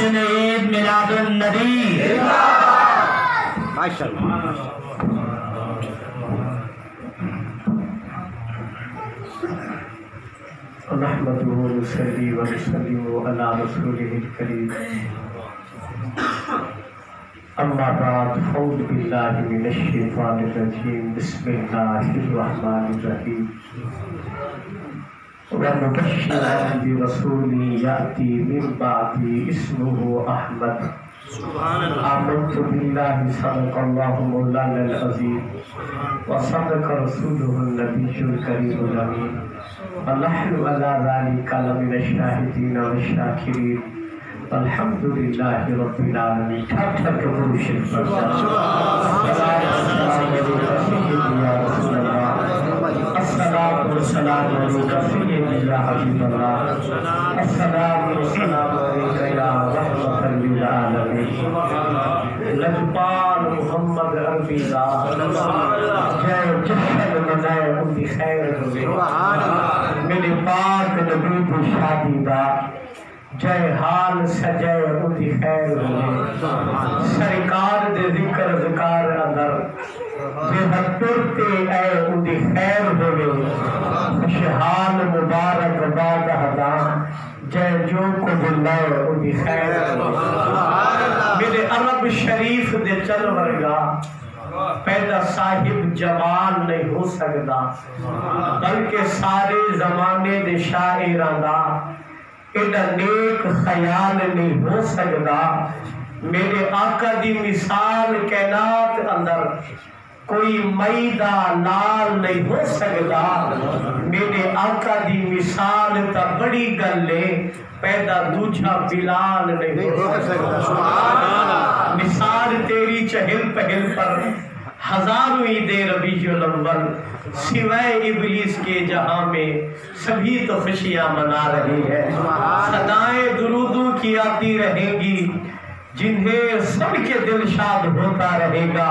جشن عید میلاد النبی ماشاءاللہ نحمده ونصلي ونسلم على رسوله الكريم اما بعد فاعوذ بالله من الشيطان الرجيم بسم الله الرحمن الرحيم ومبشرا برسول يأتي من بعدي اسمه أحمد آمنت بالله صدق الله مولانا العظيم وصدق رسوله النبي الكريم الأمين ونحن على ذلك لمن الشاهدين والشاكرين والحمد لله رب العالمين. ٹھک گرو شریف السلام والسلام علیکہ سیدی یا حبیب اللہ السلام والسلام علیکہ یا رحمت للعالمین لجپال محمد عربی جے جشن منائے ان کی خیر ہوئے میرے پاک نبی کی شادی دا جے حال سجے ان کی خیر ہوئے سرکار دے ذکر ذکار اندر جے ہترتے اے ان کی خیر ہوئے خوشحال مبارک باد ہدا جے جو کو بلائے ان کی خیر ہوئے میرے عرب شریف دے چل ورگا پیدا صاحب جمال نہیں ہو سکتا بلکہ سارے زمانے دے شاعران دا ایڈا نیک خیال نہیں ہو سکتا میرے آقا دی مثال کائنات اندر کوئی میدہ لال نہیں ہو سکتا میرے آقا دی مثال تا بڑی گلے پیدا دوجھا بلال نہیں ہو سکتا مثال تیری چہل پہل پر ہزاروں عید ربیع الاول سوائے ابلیس کے جہاں میں سبھی تو خوشیاں منا رہے ہیں صدائیں درودوں کی آتی رہیں گی جنہیں سن کے دل شاد ہوتا رہے گا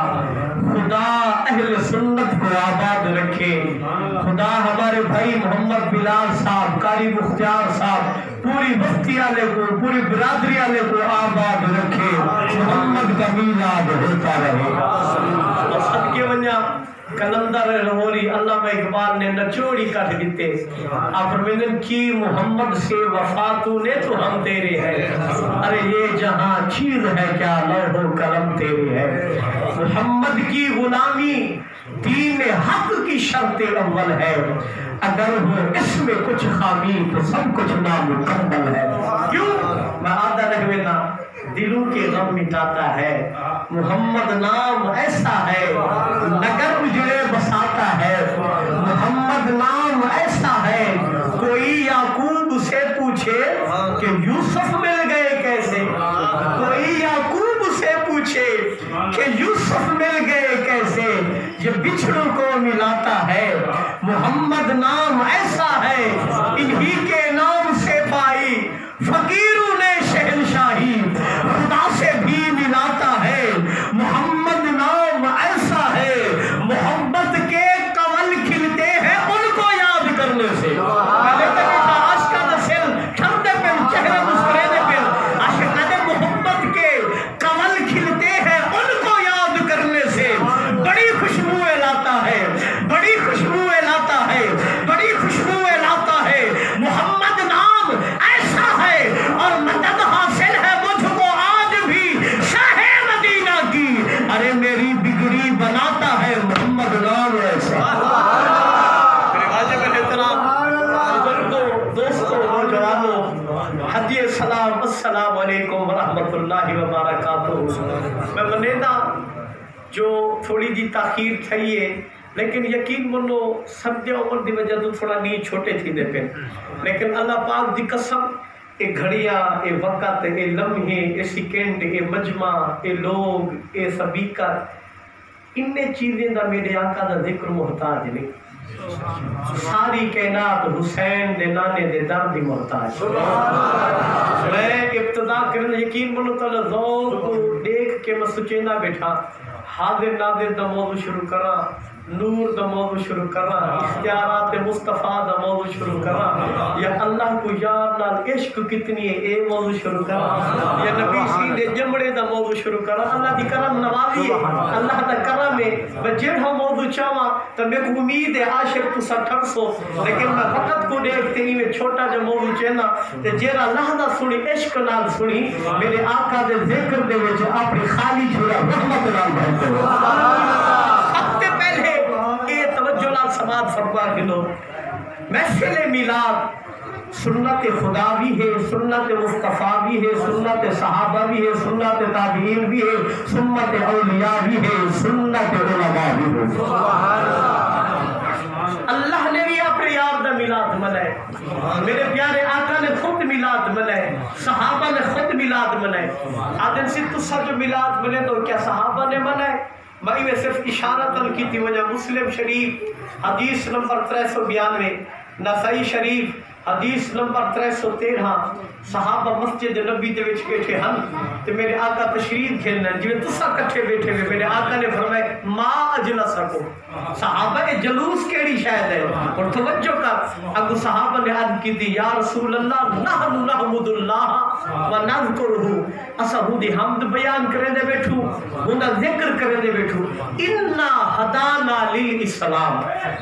خدا اہل سنت کو آباد رکھے خدا ہمارے بھائی محمد بلال صاحب قاری مختار صاحب پوری بستی والے کو پوری برادری والے کو آباد رکھے محمد کا میلاد ہوتا رہے گا صدقے ونجا کلندر لاہوری علامہ اقبال نے نچوڑی کٹ دیتے آپ فرمائیں کی محمد سے وفا تو نے تو ہم تیرے ہیں ارے یہ جہاں چیز ہے کیا لوح و قلم تیرے ہے محمد کی غلامی دین حق کی شرط اول ہے اگر ہو اس میں کچھ خامی تو سب کچھ نامکمل ہے کیوں میں آدھا رکھوینا دلوں کے غم مٹاتا ہے محمد نام ایسا ہے نگر اجڑے بساتا ہے محمد نام ایسا ہے کوئی یعقوب سے پوچھے کہ یوسف مل گئے کیسے کوئی یعقوب سے پوچھے کہ یوسف مل گئے کیسے یہ بچھڑوں کو ملاتا ہے محمد نام ایسا ہے انہی کے نام سے پائی فقیروں نے شہنشاہی خدا سے بھی ملاتا ہے محمد نام ایسا ہے محبت کے کمل کھلتے ہیں ان کو یاد کرنے سے پہلے تک تھا عاشقہ نسل ٹھنڈے پہ چہرے مسکرینے پہ عاشقہ محبت کے کمل کھلتے ہیں ان کو یاد کرنے سے بڑی خوشبوئیں لاتا ہے بڑی خوشبوئیں لاتا ہے بڑی خوشبوئیں لاتا ہے محمد نام ایسا ہے اور مدد حاصل ہے مجھ کو آج بھی شاہ مدینہ کی ارے میری بگڑی بناتا ہے محمد نام ایسا میرے واجب احترام بزرگوں دوستوں نوجوانوں حدیع سلام السلام علیکم ورحمت اللہ وبرکاتہ میں منیدہ جو تھوڑی جی تاخیر تھئیے لیکن یقین منو سمجھے عمر دی وجہ تو تھوڑا نہیں چھوٹے تھی دے پہ لیکن اللہ پاک دی قسم اے گھڑیاں اے وقت اے لمحے اے سیکنڈ اے مجمع اے لوگ اے سبیکت انہیں چیزیں دا میرے آقا دا ذکر محتاج نہیں ساری کائنات حسین دے نانے دے در دی محتاج میں ابتدا کرنے یقین منو تعالی ذوق دیکھ کے میں سچینا بیٹھا حاضر ناظر دا موضوع شروع کرا نور دا موضوع شروع کرنا، اختیارات مصطفیٰ دا موضوع شروع کرنا، یا اللہ کو یار نال عشق کتنی ہے اے موضوع شروع کرنا، یا نبی سیدے جمڑے دا موضوع شروع کرنا. اللہ دی کرم نوازی ہے، اللہ دا کرم ہے. میں جڑا موضوع چاہاں تو میں کو امید ہے عاشق تو سٹھڑ سو، لیکن میں وقت کو دیکھتے ہی میں چھوٹا جو موضوع چاہنا تے جیرا لحظہ سنی عشق نال سنی میرے آقا دے ذکر دے وچ اپنی خالی چھوڑا رحمت نال بھرتے ہو. سب سے پہلے اے توجہ نال سماعت فرما گنو، محفل میلاد سنت خدا بھی ہے، سنت مصطفیٰ بھی ہے، سنت صحابہ بھی ہے، سنت تابعین بھی ہے، سنت اولیاء بھی ہے، سنت علماء بھی ہے. اللہ نے بھی اپنے یار دا میلاد منائے، میرے پیارے آقا نے خود میلاد منائے، صحابہ نے خود میلاد منائے. آدم سے تو سب میلاد منے تو کیا صحابہ نے منائے؟ میں صرف اشارتاً کی تھی وجہ مسلم شریف حدیث نمبر 392، نسائی شریف حدیث نمبر 313. صحابہ مسجد نبی دے وچ بیٹھے ہن تے میرے آقا تشریف کھیلنا جویں تساں کٹھے بیٹھے ہوئے. میرے آقا نے فرمایا ما اجلسکم، صحابہ کے جلوس کیڑی شاید ہے. اور توجہ کر، اگو صحابہ نے عرض کی تھی یا رسول اللہ نحن نحمد اللہ و نذکرہ، اسا دی حمد بیان کرے دے بیٹھو، ہندا ذکر کرے دے بیٹھو. انا ہدانا للاسلام،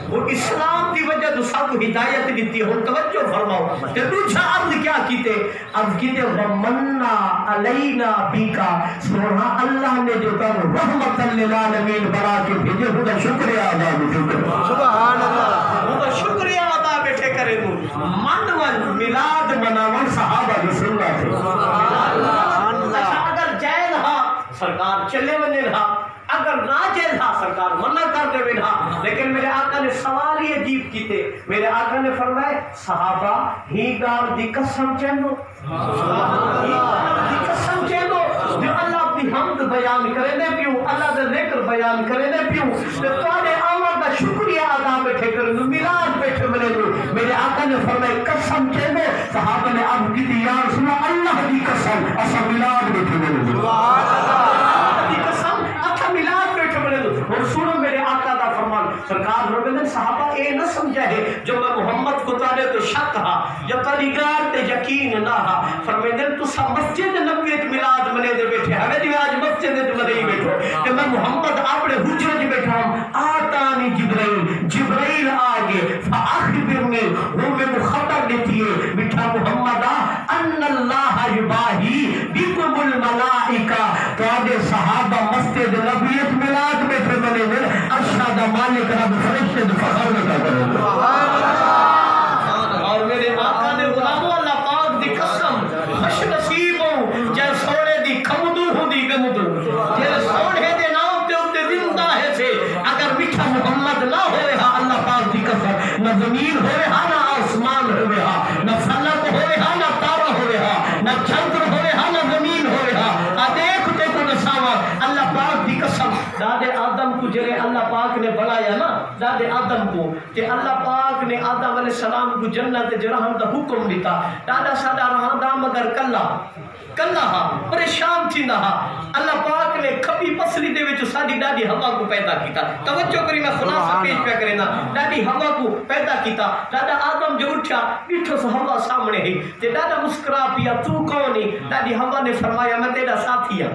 وہ اسلام دی وجہ تو سب ہدایت دیتی. اور توجہ فرماؤ کہ دوسرا عرض کیا کیتے؟ عرض کیتے ومنا علینا بیکا، سبحان اللہ نے جو تم رحمت للعالمین بنا کے بھیجے، خدا شکریہ ادا بیٹھے. سبحان اللہ، خدا شکریہ ادا بیٹھے کرے دو. منون میلاد مناون صحابہ کی سنت ہے. اگر جائز ہا سرکار چلے ونے رہا، اگر نہ جائز ہا سرکار منع کر دے رہا. لیکن میرے آقا نے سوال ہی عجیب کیتے. میرے آقا نے فرمایا صحابہ ہی گار دی قسم چینو، ہی گار دی قسم چینو جو اللہ اپنی حمد بیان کرے دے پیوں، اللہ دے ذکر بیان کرے دے پیوں، تو تواڈے آمد دا شکریہ ادا بیٹھے کرے دو، میلاد بیٹھے ملے دو. میرے آقا نے فرمایا قسم چینو. صحابہ نے عرض کی تھی یا رسول اللہ دی قسم اسا میلاد بیٹھے ملے دو. اور سنو میرے آقا دا فرمان، سرکار ربنا صحابہ اے نہ سمجھا ہے جو میں محمد کو تارے تو شک ہا یا تاری گار تے یقین نہ ہا. فرمیدن تو سب مسجد نبی ایک میلاد منے دے بیٹھے ہمیں جو آج مسجد منے ہی بیٹھو کہ میں محمد اپنے حجرہ جی بیٹھا ہوں. آتانی جبرائیل آگے فاخبرنی، وہ میں کو خبر دیتی ہے بیٹھا محمد ان اللہ یباہی بکم الملائکہ. تو آگے صحابہ مسجد نبی ایک میلاد بیٹھے منے دے ارشاد مالک رب فرشتے دو فخر میں کرو. اور میرے آقا نے غلاموں اللہ پاک دی قسم خوش نصیب ہوں جے سوڑے دی کھمدو ہوں دی گمدو، جے سوڑے دے نام تے اتے زندہ ہے سے. اگر میٹھا محمد نہ ہوئے ہاں اللہ پاک دی قسم نہ زمین ہوئے ہاں نہ آسمان ہوئے ہاں، نہ فلک ہوئے ہاں نہ تارہ ہوئے ہاں، نہ چندر ہوئے ہاں نہ زمین ہوئے ہاں. دیکھتے کو نساوا اللہ پاک دی قسم. دادے آدم کو جلے اللہ پاک نے بڑھایا نا، دادے آدم کو کہ اللہ پاک نے آدم علیہ السلام کو جنت جرہم دا حکم دیتا. دادا سادہ رہا دا مگر کلا ہا پریشان تھی نہ ہا. اللہ پاک نے کبھی پسلی دے وچ ساڈی ڈاڈی ہوا کو پیدا کیتا. توجہ کری میں خلاصہ پیش پہ کرے نا. ڈاڈی ہوا کو پیدا کیتا. دادا آدم جو اٹھا بیٹھو سا ہوا سامنے ہی تے دادا مسکرا پیا تو کون ہے؟ ڈاڈی ہوا نے فرمایا میں تیرا ساتھی ہاں.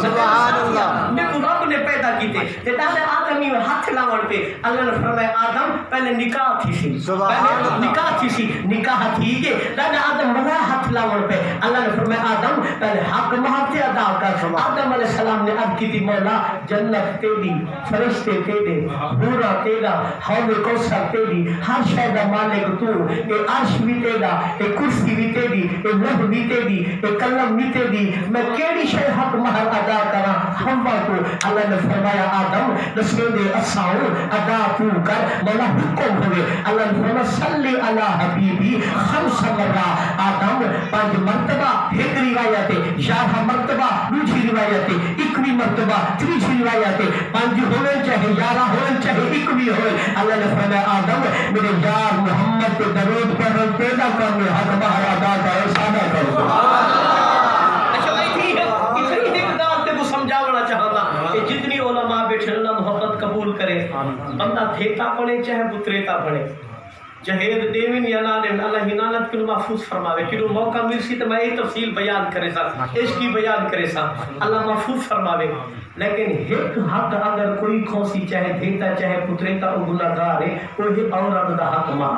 سبحان اللہ، میں کو رب نے پیدا کیتے. تے دادا آدم ہی ہاتھ لاون پہ اللہ نے فرمایا آدم پہلے نکاح تھی سی، پہلے نکاح تھی سی، نکاح تھی گے. دادا آدم بڑا ہاتھ لاون پہ اللہ نے فرمایا آدم پہلے حق مہاتے ادا کر. آدم علیہ السلام نے عرض کی تھی مولا جنت تیری، فرشتے تیرے، حورا تیرا، حوض کوثر تیری، ہر شے دا مالک تو، اے عرش بھی تیرا، اے کرسی بھی تیری، اے لوح بھی تیری، اے قلم بھی تیری، میں کیڑی شے حق مہر ادا کراں ہوا کو. اللہ نے فرمایا آدم دسویں دے اساؤ ادا تو کر. مولا حکم ہوئے. اللہ نے فرمایا صلی علی حبیبی خمس مرہ. آدم 5 مرتبہ ایک روایت 11 مرتبہ دوسری روایت 21 مرتبہ تیسری روایت 5 ہوئے چاہے 11 ہوئے چاہے 21 ہوئے. اللہ نے فرمایا آدم میرے یار محمد کے درود پر پیدا کرنے حق مہر ادا کرو سادہ کرو. اچھا بھائی ٹھیک ہے، اتنی دیکھ دار تے کو سمجھاونا چاہتا کہ جتنی علماء بیٹھے اللہ محبت قبول کرے. دھیتا پڑے چاہے بتریتا پڑے جہید دیوین یا نہ دیوین اللہ ہنانت کنو محفوظ فرماوے کنو موقع ملسی تو میں یہ تفصیل بیان کرے سا عشقی بیان کرے سا اللہ محفوظ فرماوے لیکن ایک حق اگر کوئی کھوسی چاہے دھیتا چاہے پتریتا او گناہگار ہے وہ یہ عورت دا حق ماں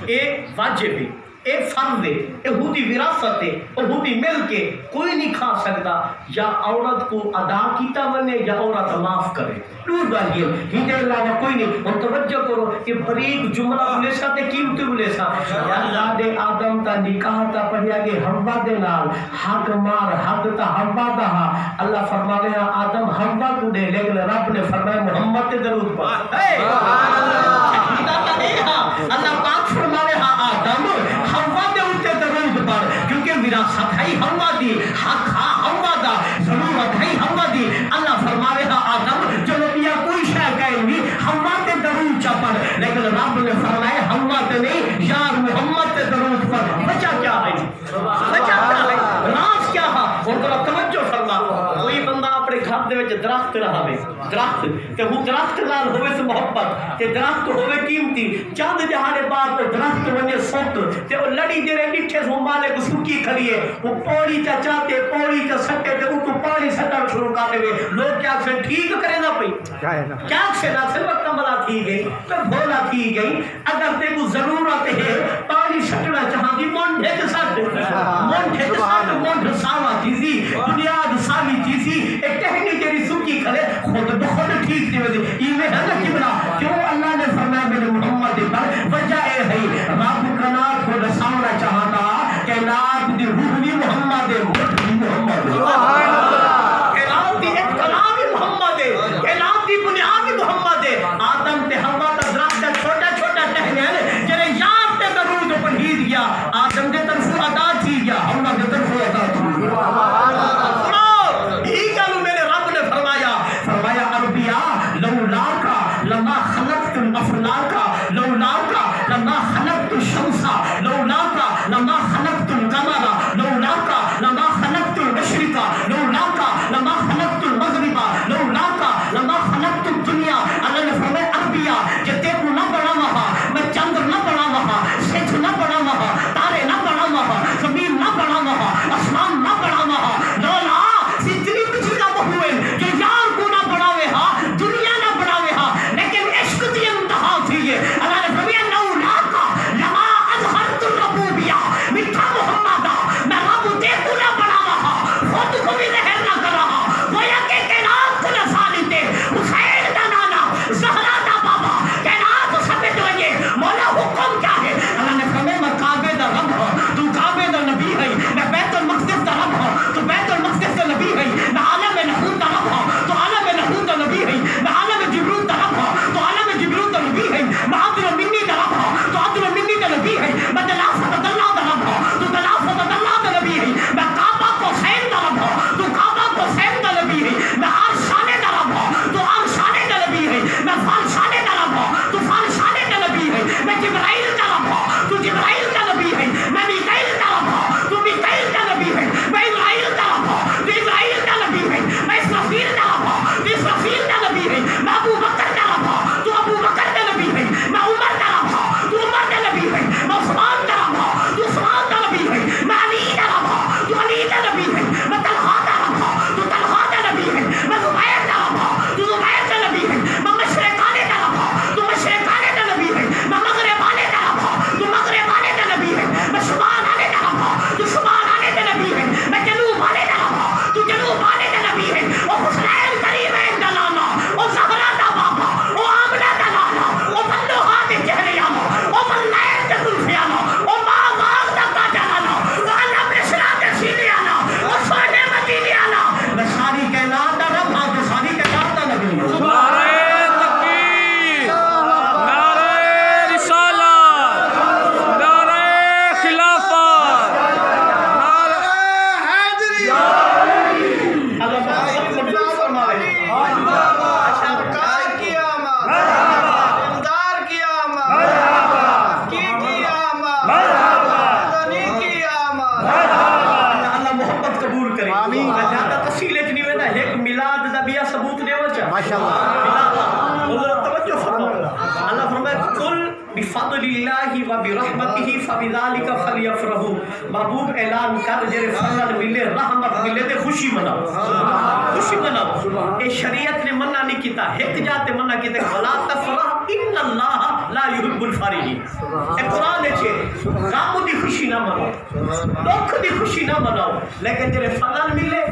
ایک واجب ہے ایک فرض ہے یہودی وراثت ہے یہودی ملک ہے کوئی نہیں کھا سکتا یا عورت کو ادا کیتا بنے یا عورت معاف کرے دور بالیے ہی دے علاوہ کوئی نہیں اور توجہ کرو کہ بریک جملہ بلے سا تے قیمتی بلے سا یا اللہ دے آدم تا نکاح تا پڑھیا کہ حوا دے نال حق مار حق تا حوا دا اللہ فرمانے ہیں آدم حوا کو دے لیکن رب نے فرمایا محمد تے درود پڑھ اللہ پاک فرمانے ہیں آدم حوا دے اتے درود پڑھ کیونکہ وراثت ہے حوا دی حق حوا دا ضرورت ہے حوا دی اللہ فرمانے ہیں آدم چلو یا کوئی شے کہیں گی حوا تے درود چا پڑھ لیکن رب نے فرمایا حوا تے نہیں یار محمد تے درود پڑھ بچا کیا ہے بچا کیا ہے راز کیا ہے اور ذرا توجہ فرما کوئی بندہ اپنے گھر دے وچ درخت رہاوے درخت تے وہ درخت نال ہوے سے محبت تے درخت ہوے قیمتی چاند جہاں بعد درخت ونے سٹ تے او لڑی دے رے ڈٹھے سنبھالے کو سکی کھڑی ہے وہ پوڑی چا چاتے پوڑی چا سٹے تے او تو پانی سٹا شروع کر دے لوگ کیا سے ٹھیک کرے نہ پئی کیا سے نہ سے وقت ملا تھی گئی تو بولا تھی گئی اگر تے کو ضرورت ہے پانی سٹنا چاہاں دی مونڈے تے سٹ مونڈے تے سٹ مونڈ ساوا چیزی بنیاد ساوی چیزی ایک ٹہنی تیری سکی کھڑے خود بخود ٹھیک تھی ویسے ایویں ہے نا کبرا کیوں اللہ نے فرمایا میرے محمد پر وجہ اے ہے رب کنات کو دساونا چاہتا کہ نات دی روح بھی محمد ہے محمد کلام دی ایک کلام ہی محمد ہے کلام دی بنیاد ہی محمد ہے آدم تے حوا تا درخت چھوٹا چھوٹا ٹہنے جڑے یاد تے درود پڑھی دیا آدم دے طرف ادا تھی گیا حوا دے طرف ادا تھی لما خلقت الافلاک لولاک لما خلقت الشمس لولاک لما خلقت القمر لولاک لما خلقت المشرق لولاک لما خلقت المغرب لولاک لما خلقت الدنیا اللہ نے فرمایا انبیاء کہ دیکھو نہ بڑا وہاں میں چندر نہ بڑا وہاں ستھ نہ بڑا وہاں تارے نہ بڑا وہاں زمین نہ بڑا وہاں آسمان نہ بڑا وہاں لولا ستری کچھ نہ بہوئے کہ یار کو نہ بڑھاوے ہاں دنیا نہ بڑھاوے ہاں لیکن عشق دی انتہا تھی یہ اللہ نے فرمایا نو لاکا لما اظہرت الربوبیہ میٹھا محمد میں رب دیکھو نہ بڑھا رہا خود کو بھی رہر نہ کر رہا گویا کہ کائنات کو نہ سالیتے حسین دا نانا زہرا دا بابا کائنات سمجھ وجے مولا حکم کیا ہے اللہ نے فرمایا میں کعبے دا رب ہوں تو کعبے دا نبی ہے میں بیت المقدس دا رب ہوں تو بیت المقدس دا نبی ہے میں عالم نحوت دا رب ہوں تو عالم نحوت دا نبی ہے میں عالم جبروت دا رب ہوں تو عالم جبروت دا نبی ہے میں عبد المنی دا رب ہوں تو عبد المنی دا نبی ہے میں دلافت اللہ دا رب ہوں تو دلافت اللہ دا نبی ہے میں کعبہ کو حسین دا رب ہوں تو کعبہ کو حسین دا نبی ہے میں عرشانے دا رب ہوں تو عرشانے دا نبی ہے میں فارشانے دا رب ہوں تو فارشانے دا نبی ہے میں جبرائیل دا رب ہوں تو جبرائیل دا نبی ہے میں میکائیل دا رب ہوں تو میکائیل دا نبی ہے میں اسرائیل دا رب ہوں تو اسرائیل دا نبی ہے میں اسرافیل دا رب ہوں تو اسرافیل دا نبی ہے میں ابو بکر دا رب ہوں تو ابو بکر دا نبی ہے میں عمر دا رب ہوں تو عمر دا نبی ہے میں عثمان دا رب ہوں تو عثمان دا نبی ہے میں علی دا رب ہوں تو علی دا نبی ہے میں طلحہ دا رب ہوں تو طلحہ دا نبی ہے میں زبیر دا رب ہوں تو زبیر دا نبی ہے میں مشرقانے دا رب ہوں تو مشرقانے دا نبی ہے میں مغرب والے دا رب ہوں تو مغرب والے دا نبی ہے میں شمال والے دا رب ہوں تو شمال والے دا نبی ہے میں جنوب والے دا رب ہوں تو جنوب والے دا نبی ہے او حسین کریم دا لانا او زہرا دا بابا او آمنہ دا لانا او بندوہا دے چہریانا او بلائر دا دلفیانا او ماغاغ دا کاجانا او علم رشنا دا سیلیانا او سونے مدینیانا میں ساری کائنات دا رب ہاں تو ساری کائنات دا نبی ہوں نعرہ تکبیر، نعرہ رسالت، نعرہ خلافت، نعرہ حیدری۔ اللہ محمد مجلس فرمائے شبکار کی آمد دلدار کی آمد کی آمد غنی کی آمد اللہ محبت قبول کرے میں زیادہ تفصیل اچ نہیں وینا ایک میلاد دا بیا ثبوت دے وچ ماشاءاللہ حضرت توجہ بفضل اللہ و برحمتہ فبذالک فلیفرحوا. محبوب اعلان کر جڑے فضل ملے رحمت ملے تے خوشی مناؤ. خوشی مناؤ. اے شریعت نے منع نہیں کیتا. ایک جاتے منع کیتے ولا تفرح ان اللہ لا يحب الفرحین. اے قرآن ہے غم دی خوشی نہ مناؤ, دکھ دی خوشی نہ مناؤ, لیکن جڑے فضل ملے,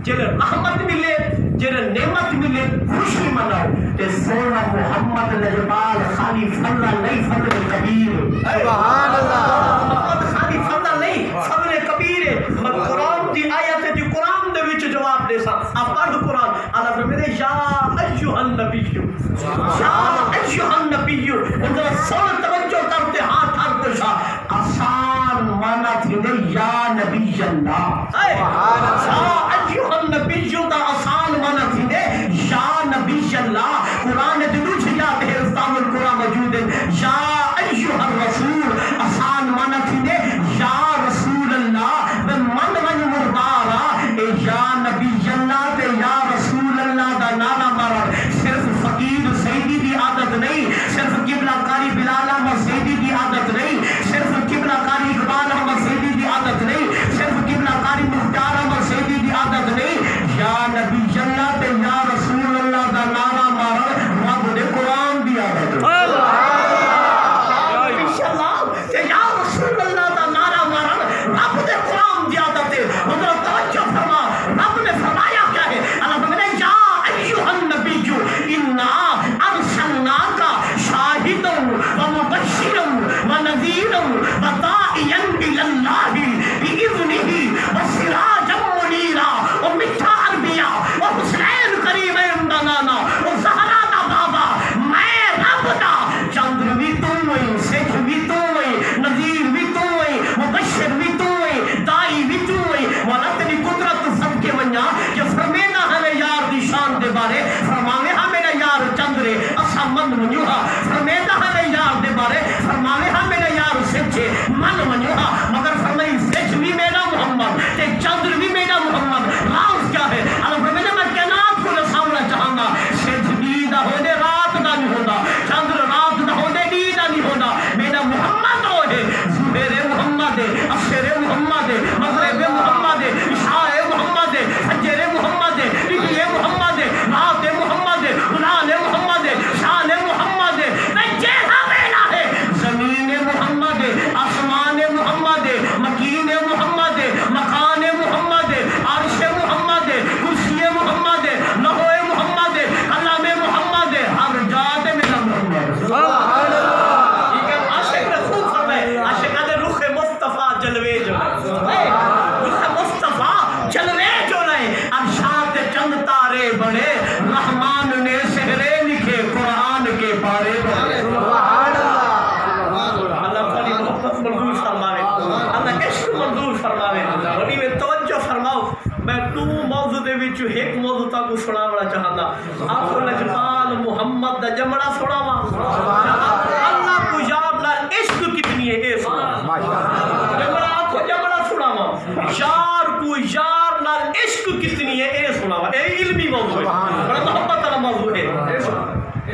جڑے رحمت ملے, جڑے نعمت ملے خوشی مناؤ. کہ سونا محمد نجبال خالی فضل نہیں فضل کبیر. سبحان اللہ. محمد خالی فضل نہیں فضل کبیر ہے. میں قرآن دی آیت ہے جو قرآن دے وچ جواب دے سا. آپ پڑھ قرآن. اللہ فرمائے یا ایھا النبی, یا ایھا النبی. اندر سن توجہ کرتے ہاتھ ہاتھ سا آسان مانا تھی دے یا نبی اللہ. یا ایھا النبی دا آسان مانا تھی دے یا نبی اللہ. قرآن دے دوچ یاد ہے استعمال القرآن موجود ہے. یا ایھا الرسول آسان مانا تھی دے یا رسول اللہ. میں من من مردارا اے یا نبی اللہ تے یا رسول اللہ دا نانا مارا. صرف فقیر سیدی دی عادت نہیں, صرف قبلہ کاری بلال احمد سیدی دی عادت نہیں, صرف قبلہ کاری اقبال احمد سیدی دی عادت نہیں, صرف قبلہ کاری مختار احمد سیدی دی عادت نہیں. یا نبی اللہ تے یا رسول اللہ دا نانا مارا رب دے قرآن دی عادت. یا رسول اللہ دا نعرہ مارا رب دے قرآن دی عادت ہے. ادھر توجہ فرما, رب نے فرمایا کیا ہے؟ اللہ نے یا ایھا النبی انا ارسلناک شاہدا و مبشرا و نذیرا و داعیا الی اللہ باذنہ و سراجا منیرا و میٹھا انبیاء و حسین کریم امدانانا و زہرا دا بابا. میں رب دا چندر بھی تو ہوئی, سکھ بھی تو ہوئی, نذیر بھی تو ہوئی, مبشر بھی تو ہوئی, دائی بھی تو ہوئی. مولا تیری قدرت سب کے ونجا کہ فرمینا ہمیں یار دی شان دے بارے. فرماوے ہاں میرا یار چندرے اسا من منجوہا. فرمینا ہمیں یار دے بارے. فرماوے ہاں میرا یار سچے من منجوہا. مگر فرمائی سچ بھی میرا محمد تے چندر بھی میرا محمد. راز کیا ہے؟ اللہ فرمینا میں کائنات کو نساونا چاہاں گا. سچ بھی دا ہونے رات دا نہیں ہونا, چندر رات دا ہونے دی دا نہیں ہونا. میرا محمد ہو ہے, میرے محمد ہے, افسر محمد ہے, مغرب محمد ہے, عشاء محمد ہے, فجر محمد ہے, عید محمد ہے, رات محمد ہے, غلال محمد ہے, شان محمد ہے. میں جیسا ویلا ہے زمین محمد ہے, آسمان محمد ہے, مکین محمد ہے, مکان محمد ہے, عرش محمد ہے, کرسی محمد ہے, لوح محمد ہے, کلام محمد ہے. ہر جات میرا محمد. سبحان اللہ. ٹھیک ہے, عاشق نے خوب فرمائے. عاشق نے رخ مصطفیٰ جلوے جو ہے, رخ مصطفیٰ جلوے جو رہے. ارشاد چند تارے بڑے, رحمان نے شہرے لکھے قرآن کے پارے بڑے. سبحان اللہ. اللہ تعالی محبت منظور فرماوے, اللہ عشق منظور فرماوے. بڑی میں توجہ فرماؤ. میں تو موضوع دے وچ ایک موضوع تک سناونا چاہندا. آپ لجپال محمد دا جمڑا سناواں. اللہ کو یار نال عشق کتنی ہے اے سنا. جمڑا کو جمڑا سناواں. یار کو یار نال عشق کتنی ہے اے سناواں. اے علمی موضوع ہے, بڑا محبت والا موضوع ہے.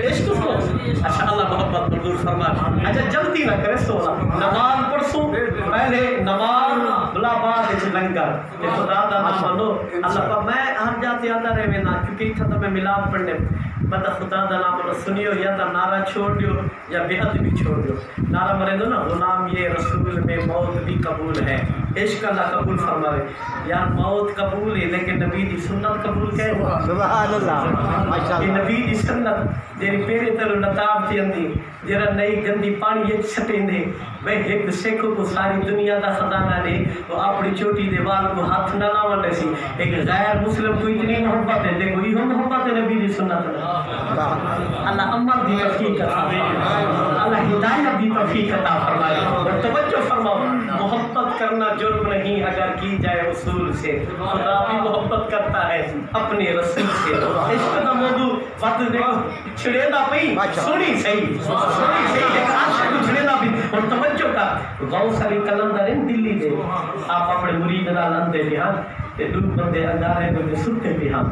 عشق سنو. اچھا اللہ محبت منظور فرمائے. اچھا جلدی نہ کرے سونا. نماز پڑھسوں پہلے نماز بلا بعد لنگر خدا دا نام لو. اللہ کا میں ہر جاتے آتا رہے میں نا, کیونکہ اتھا تو میں ملاد پڑھنے بندہ خدا دا نام لو سنیو, یا تا نعرہ چھوڑ دیو یا بیعت بھی چھوڑ دیو. نعرہ مرے دو نا غلام یہ رسول میں موت بھی قبول ہے. عشق اللہ قبول فرمائے. یار موت قبول ہے لیکن نبی دی سنت قبول ہے. سبحان اللہ. یہ نبی دی سنت جیری پیرے تلو نتاب تھی اندی, جیرا نئی گندی پانی یہ چھٹیں دے. میں ایک سکھ کو ساری دنیا دا خزانہ دے تو اپنی چھوٹی دیوال کو ہاتھ نہ لاون دے سی. ایک غیر مسلم کو اتنی محبت ہے, دیکھو یہ محبت ہے نبی دی سنت. اللہ عمل دی توفیق عطا فرمائے, اللہ ہدایت دی توفیق عطا فرمائے. اور توجہ فرماؤ, محبت کرنا جرم نہیں اگر کی جائے اصول سے. خدا بھی محبت کرتا ہے اپنے رسول سے. عشق دا موضوع بات دیکھو چھڑے دا پئی سنی صحیح, سنی صحیح ایک عاشق چھڑے دا بھی. اور توجہ کا غوث علی قلندر دلی دے آپ اپنے مرید نال اندے دے ہاں تے دو بندے انگارے میں ستے پہ ہاں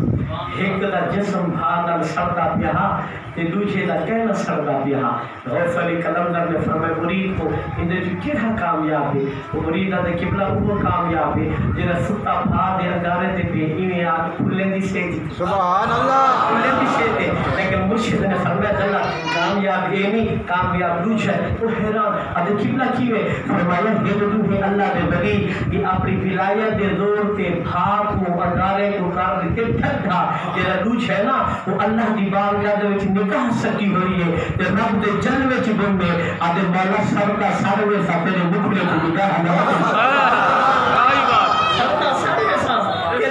ایک دا جسم بھانا سردا پہ ہاں تے دوجے دا کہنا سردا پہ ہاں غوث علی کلندر نے فرمائے مرید کو اندے جو کیڑا کامیاب ہے وہ مرید دا قبلہ وہ کامیاب ہے جنہا ستا بھا دے انگارے تے پہ انہیں آج کھلے دی سے دی سبحان اللہ کھلے دی سے دے لیکن مرشد نے فرمائے دلہ کامیاب اینی کامیاب دوجہ وہ حیران ادھے قبلہ کیوے فرمایا یہ دو ہے اللہ دے بلی یہ اپنی ولایت دے زور تے بھاگ کو انگارے کو کار دے ٹھک تھا جنہا دوجہ ہے نا وہ اللہ دی بارگاہ دے وچ نکاح سکی ہوئی ہے تے رب دے جلوے چ بندے ادھے مولا صاحب کا ساروے سا تیرے مکھڑے کو نکاح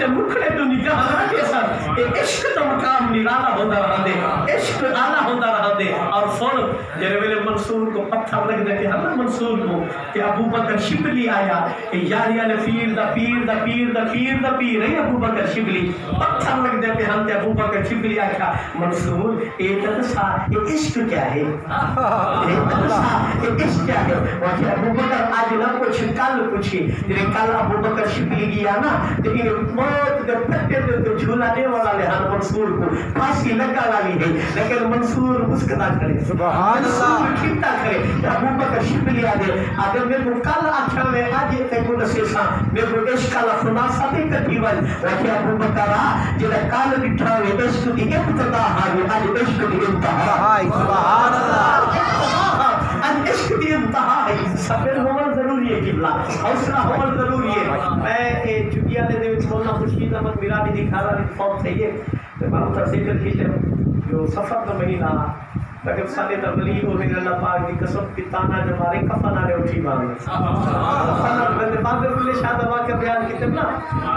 مکھڑے تو نکاح نہ کیسا عشق تو مقام نرالا ہوتا رہا دے عشق آلہ ہوتا رہا دے اور سن جنہے میرے منصور کو پتھر لگ دے کہ ہمیں منصور کو کہ ابو بکر شبلی آیا کہ یاریان پیر دا پیر دا پیر دا پیر دا پیر ہے ابو بکر شبلی پتھر لگ دے کہ ہم تے ابو بکر شبلی آیا منصور ایک تسا یہ عشق کیا ہے ایک تسا یہ عشق کیا ہے اور کہ ابو بکر آج نہ کچھ کل پوچھی جنہیں کل ابو بکر شبلی گیا نا تو انہیں موت کے پھٹے تو جھولا دے والا لہن منصور کو پھانسی لگا والی ہے لیکن منصور مسکتا کرے سبحان اللہ کھیتا کرے ابو بکر شبلی آدھے اگر میرے کو کل آٹھا میں آج یہ تیکو نسیسا میرے کو عشق کا خلاصہ دے کٹی ول وکی ابو بکر جنہیں کل بٹھا ہوئے عشق کی ابتدا آگے آج عشق کی انتہا سبحان اللہ آج عشق کی انتہا ہے صبر ہونا ضروری ہے قبلہ حوصلہ ہونا ضروری ہے میں چکیا نے دے چھوڑنا خوشی زمن میرا بھی دکھا رہا ہے فوت ہے یہ میں اتر ذکر کیجئے جو سفر کا مہینہ لیکن سالے تبلیغ ہونے اللہ پاک دی قسم کی تانا جو ہمارے کفن آنے اٹھی مانگے کفن آنے بندے باندر کلے شاہد ہوا کا بیان کی تب نا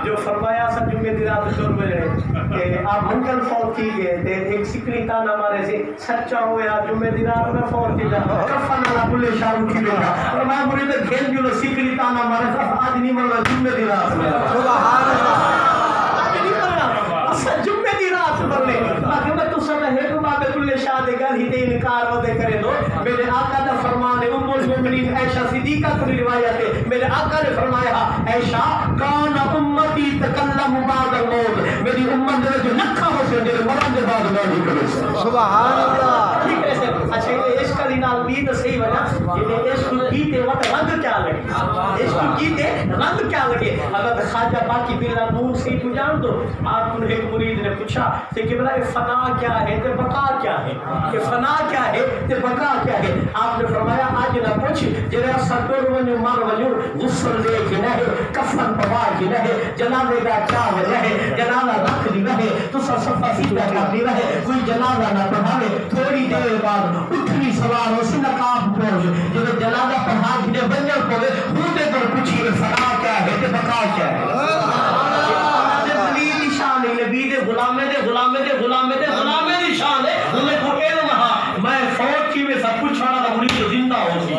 جو فرمایا سا جمعے دی رات دور میں رہے کہ آپ منگل فوت کی گئے ایک سکری تانا ہمارے سے سچا ہویا جمعے دی رات میں فوت کی جا کفن آنا کلے شاہد اٹھی بیٹا اور میں مرید گھیل جو سکری تانا ہمارے سا آج نہیں مرلا جمعے دی رات میں سبحان اللہ جمعے دی رات مرلے تاکہ میں تو سمجھے تو بابے کلے شاہد گل ہی دے انکار ودے کرے دو میرے آقا دا فرمان ہے ام المؤمنین عائشہ صدیقہ کی روایت ہے میرے آقا نے فرمایا عائشہ کان امتی تکلم بعد الموت میری امت دے جو نکھا ہو سے میرے مرد دے بعد میں نہیں کرے سبحان اللہ ٹھیک ہے سر اچھا یہ عشق علی نال بھی تو صحیح وجہ یہ عشق کیتے وقت رنگ کیا لگے عشق کیتے رنگ کیا لگے حضرت خواجہ باقی بلا نور سے تو جان دو آپ کو ایک مرید نے پوچھا کہ بلا فنا کیا ہے تے بقا کیا ہے کہ فنا کیا ہے تے بقا کیا ہے آپ نے فرمایا آج نہ پوچھ جرا سطور ونو مر ونو غسل دے کے نہ کفن پوا کے نہ جنازے کا کیا وجہ ہے جنازہ رکھ دی رہے تو صفا سیدھا کر دی رہے کوئی جنازہ نہ پڑھاوے تھوڑی دیر بعد اٹھنی سوار ہو نقاب پہنچ جب جنازہ پڑھا کے بنجر پڑے خودے کو پوچھیے فنا کیا ہے تے بقا کیا ہے نبی دے غلامے دے غلامے دے غلامے دے غلامے دی شان ہے انہیں کو علم ہاں میں فوت کی میں سب کچھ چھوڑا تھا مرید زندہ ہو سی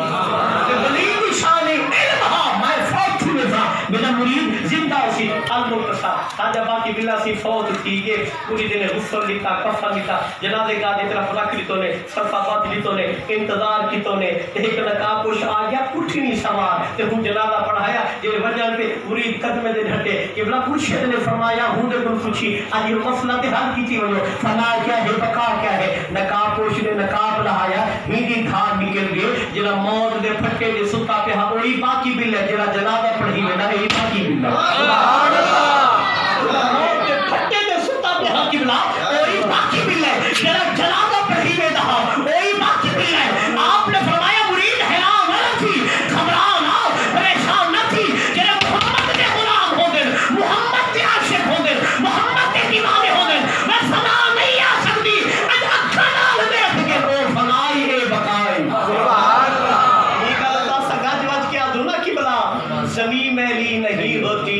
کہ ولی دی شان ہے علم ہاں میں فوت کی میں تھا میرا مرید زندہ ہو سی المرتسا خواجہ باقی بلا سی فوت تھی یہ پوری دن غسل لکھا کفن لکھا جنازے کا دی طرف رکھ لیتوں نے صفات لیتوں نے انتظار کیتوں نے ایک نقاب پوش آ گیا اٹھ نہیں سوار تے ہوں جنازہ پڑھایا یہ وجہ پہ مرید قدمے دے ڈھٹے کہ بلا مرشد نے فرمایا ہوں دے کن پوچھی آج یہ مسئلہ تے حل کی تھی وہ فنا کیا ہے بقا کیا ہے نقاب پوش نے نقاب لہایا ہی دھار نکل گئے جنا موت دے پھٹے دے ستا پہ ہاں وہی باقی بل ہے جنا جنازہ پڑھی میں نہ یہ باقی بل موت دے پھٹے دے ستا پہ ہاں قبلہ وہی باقی بل ہے جنا جنازہ پڑھی میں نہ وہی باقی بل ہے آپ نے فرمایا مرید حیران نہ تھی گھبراؤ نہ پریشان نہ تھی جنا محمد کے غلام ہو گئے محمد کے عاشق ہو گئے محمد کے دیوانے ہو گئے میں فنا نہیں آ سکتی اج اکھا نال دیکھ کے وہ فنائی ہے بقائی سبحان اللہ یہ کہتا سگاج وج کے ادھونا کی بلا زمین میلی نہیں ہوتی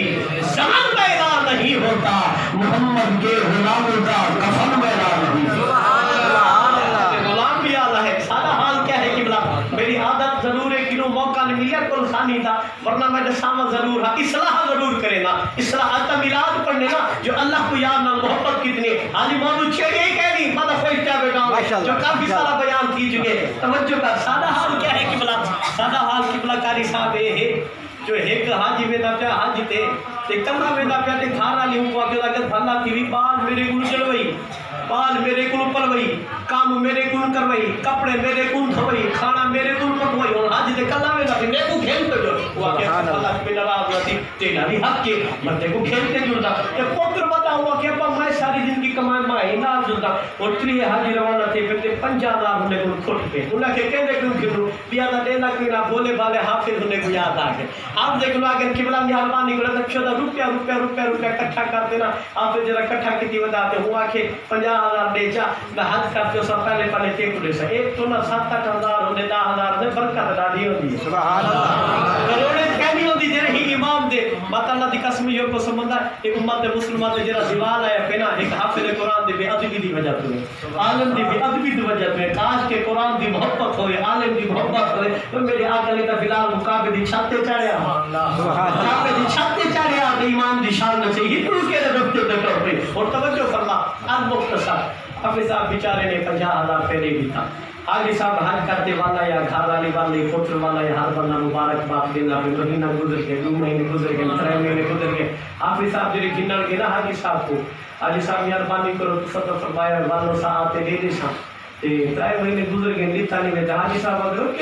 زمن میلا نہیں ہوتا محمد کے غلاموں کا کفن میلا نہیں سبحان اللہ غلام بھی آلہ ہے سارا حال کیا ہے کہ بلا میری عادت ضرور ہے کہ موقع نہیں ملیا کل خانی تھا ورنہ میں نسامہ ضرور ہاں اصلاح ضرور کرے نا اصلاح آتا میلاد پڑھنے نا جو اللہ کو یاد نہ محبت کتنی حاجی موضوع چھے یہ کہہ نہیں مادہ خوشتہ بیٹا جو کافی سارا بیان کی چکے توجہ کر سادہ حال کیا ہے کہ بلا سادہ حال کی بلا کاری صاحب یہ ہے جو ایک حاجی میں نہ حاجی تھے تے کمرہ میں دا پیا تے گھر والی ہوں کو کہ بھلا تھی وی بال میرے کول چلوئی بال میرے کول پلوئی کام میرے کول کروئی کپڑے میرے کول دھوئی کھانا میرے کول پکوئی اور حج دے کلا میں دا میں کو کھیل تے جو وہ کہ اللہ کی ناراض ہوتی تیرا بھی حق کے میں تے کو کھیل تے جڑدا تے پتر بتا ہوا کہ ابا میں ساری زندگی کمائے میں نال جڑدا اور تری حج روانہ تھے پھر 50,000 نے کو کھٹ کے انہاں کہ کہندے کیوں کیوں بیا دا دینا کہ نہ بولے والے حافظ نے کو یاد آ گئے آپ دیکھ لو اگر قبلہ مہربانی کرے تو شدا روپیہ اکٹھا کر دینا آپ جرا اکٹھا کیتی وداتے ہوا کہ 50,000 دے جا میں حج کرتے سب پہلے ٹیک دے سا ایک تو نہ 7-8,000 ہوندے 10,000 دے برکت ڈاڈی ہوندی ہے سبحان اللہ کروڑے کہنی ہوندی جے ہی امام دے مات اللہ دی قسم یہ کو سمجھدا ایک امت مسلمان دے جڑا زوال آیا پنا ایک حافظ قرآن دی بے ادبی دی وجہ تو عالم دی بے ادبی دی وجہ تو کاش کے قرآن دی محبت ہوئے عالم دی محبت ہوئے تو میرے آقا نے تا بلال مقابے دی چھاتے چڑھیا مقابے دی چھاتے چڑھیا تے ایمان دی شان نہ چاہیے تو کے رب تے ٹوٹ پئی اور توجہ فرما اب مختصر حافظ صاحب بیچارے نے 50,000 پہلے بھی تھا حاجی صاحب حج کرتے والا یا گھر والی والے پوتر والا یا ہر بندہ مبارک بات دینا بھی مہینہ گزر کے 2 مہینے گزر کے 3 مہینے گزر کے حافظ صاحب جڑے گنن کے نا حاجی صاحب کو حاجی صاحب مہربانی کرو تو صدر فرمایا والو ساعت دے دے سا تے 3 مہینے گزر گئے لیتا نہیں میں حاجی صاحب اگر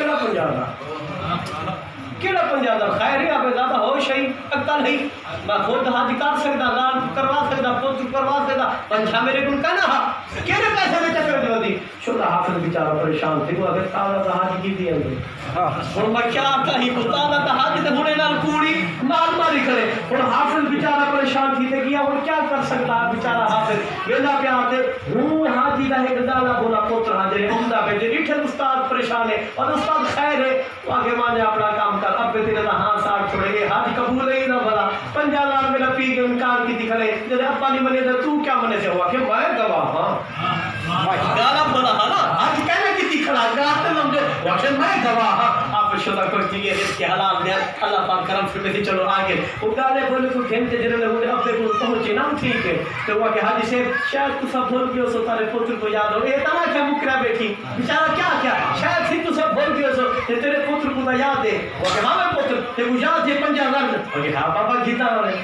کیڑا 50,000 خیر ہے آپ زیادہ ہوش ہے عقل نہیں میں خود حج کر سکدا لال کروا سکدا پوت کروا سکدا پنچا میرے کو کہنا ہا کیڑے پیسے میں چکر جو دی شکر حافظ بیچارہ پریشان تھی وہ اگر تالا حج کی دی اور میں کیا کہی بتانا تھا حج تے ہنے نال کوڑی مال ماری کرے اور حافظ بیچارہ پریشان تھی تے کیا اور کیا کر سکتا بیچارہ حافظ ویلا پیا تے ہوں حاجی دا ایک دالا بولا پوتر حاضر عمدہ پہ جڑی استاد پریشان ہے اور استاد خیر ہے آگے مانے اپنا کام کر اب تیرے دا ہاں ساتھ چھوڑے گے حج قبول ہی نہ بھلا 50,000 میں پی کے انکار کی دکھڑے جب ابا نہیں منے تو کیا منے سے ہوا کہ میں گواہ ہاں گالا بولا نا حج کہنے کی دکھڑا گاتے لمجھے وقت میں گواہ ہاں آپ شدہ کرتی ہے اس کے حالات میں اللہ پاک کرم سے میں چلو آگے وہ گالے بولے کو گھنٹے جنہوں نے اب دیکھو پہنچے نا ٹھیک ہے تو وہ کہ حاجی سے شاید تو سب بھول گئے سو تارے پوتر کو یاد ہو اے تنا کیا مکرہ بیٹھی بیچارہ کیا شاید پھر تو سب بھول گئے سو تیرے پوتر کو یاد ہے وہ کہ ہاں میں پوتر تے کو یاد ہے 50,000 وہ کہ ہاں بابا گیتا رہے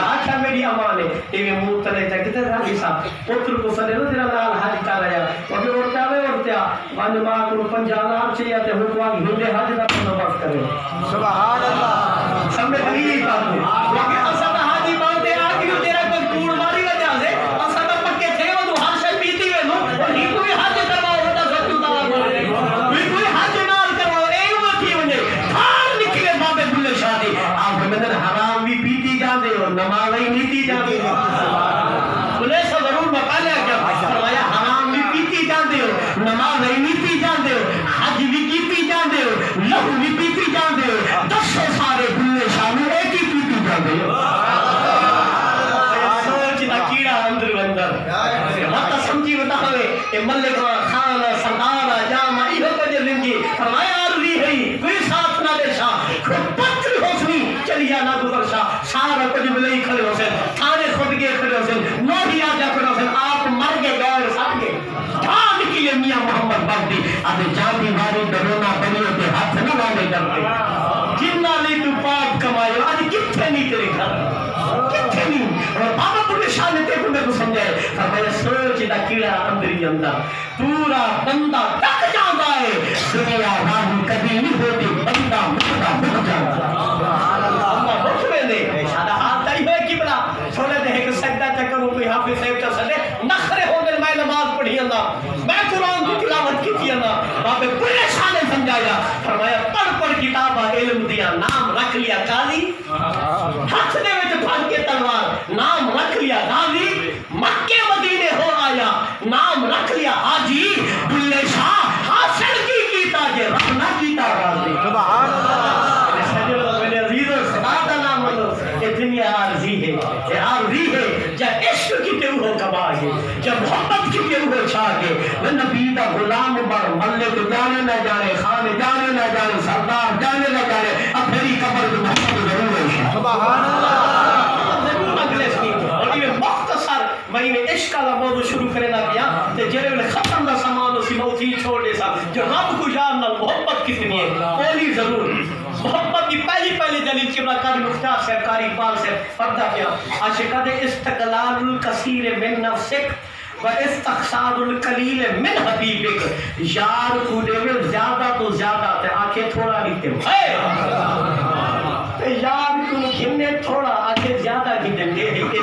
اچھا میری امان ہے تے میں منہ تلے جا کتے حاجی صاحب پوتر کو سنے نہ تیرا لال حج کر رہا اور پھر اورتیا مان ماں کو 50,000 چاہیے تے حکم ہندے حج دا بندوبست کرے سبحان اللہ سمجھ نہیں بات ہے وہ کہ اسا حاجی بات ہے کہ تیرا کوئی کوڑ ماری وجہ سے اسا تو پکے تھے وہ ہر شے پیتی وے نو اور ہی کوئی حج کرواؤ ہوتا سب تو کوئی حج نال کرواؤ اے وہ تھی ونجے کھان نکلے بابے بلے شادی آپ میں حرام بھی پیتی جاندے اور نماز ہی نیتی جاندے بلے سا ضرور مقالہ کیا فرمایا حرام بھی پیتی جاندے ہو نماز ہی نیتی جاندے ہو حج بھی کیتی جاندے ہو لہو بھی پیتی جاندے ہو 10 سارے بلے شامل ایک ہی پیتی جاندے ہو سوچ دا کیڑا اندر وقت سمجھی بتا ہوئے کہ ملک خان سردار جامع ایہو کجے لنگی فرمایا عرضی ہے کوئی ساتھ نہ دے شاہ پتر حسنی چلیا نہ گزر شاہ سارا کچھ بلے کھڑے ہو سن تھانے خود کے کھڑے ہو سن نوہی آجا کھڑے ہو سن آپ مر گئے گئے ساتھ گئے جان کی میاں محمد بردی اب جاتی باری درونا بنیوں کے ہاتھ نہ لانے کرتے جنہ لی تو پاک کمائے آج کتھے نہیں تیرے گھر کتھے نہیں اور بابا پورے شانتے کو میں کو سمجھائے فرمایا سوچ دا کیڑا اندری اندر پورا بندہ تک جاندہ ہے دنیا راہی کبھی نہیں ہوتی بندہ مردہ جاندہ اللہ بخشوے دے شادہ ہاتھ دائی ہوئے کی بلا چھوڑے دے کہ سجدہ چکروں کوئی حافظ صاحب چا سلے نخرے ہو گئے میں نماز پڑھی اللہ میں قرآن کی تلاوت کی تھی اللہ بابے پورے شانے سمجھایا فرمایا پڑھ کتابہ علم دیا نام رکھ لیا قاضی ہاتھ دے وچ پھڑ کے تلوار نام رکھ لیا غازی مکے مدینے ہو آیا نام رکھ لیا حاجی بلے شاہ حاصل کی کیتا جے رکھنا کیتا راضی سبحان اللہ میرے عزیز و خدا کا نام منو کہ دنیا عارضی ہے یہ عارضی ہے جب عشق کی تے وہ کبا ہے جب محبت کی تے وہ چھا کے میں نبی دا غلام بر ملک جانے نہ جانے خان جانے نہ جانے سردار جانے نہ جانے اب میری قبر میں محمد ضرور ہے سبحان اللہ ضرور اگلے سنی اور یہ مختصر میں نے عشق کا موضوع شروع کرے نہ کیا کہ جرے میں ختم نہ سامان اسی موتی چھوڑ دے سا جو رب کو جاننا محبت کتنی ہے پہلی ضرور محبت کی پہلی جلیل قبلہ قاری مختار صاحب قاری اقبال صاحب پردہ کیا عاشقہ دے استقلال الکثیر من نفسک و استخسار القلیل من حبیبک یار کھوڑے میں زیادہ تو زیادہ تے آنکھیں تھوڑا لیتے یار کھوڑے گھنے تھوڑا آنکھیں زیادہ گھنے گے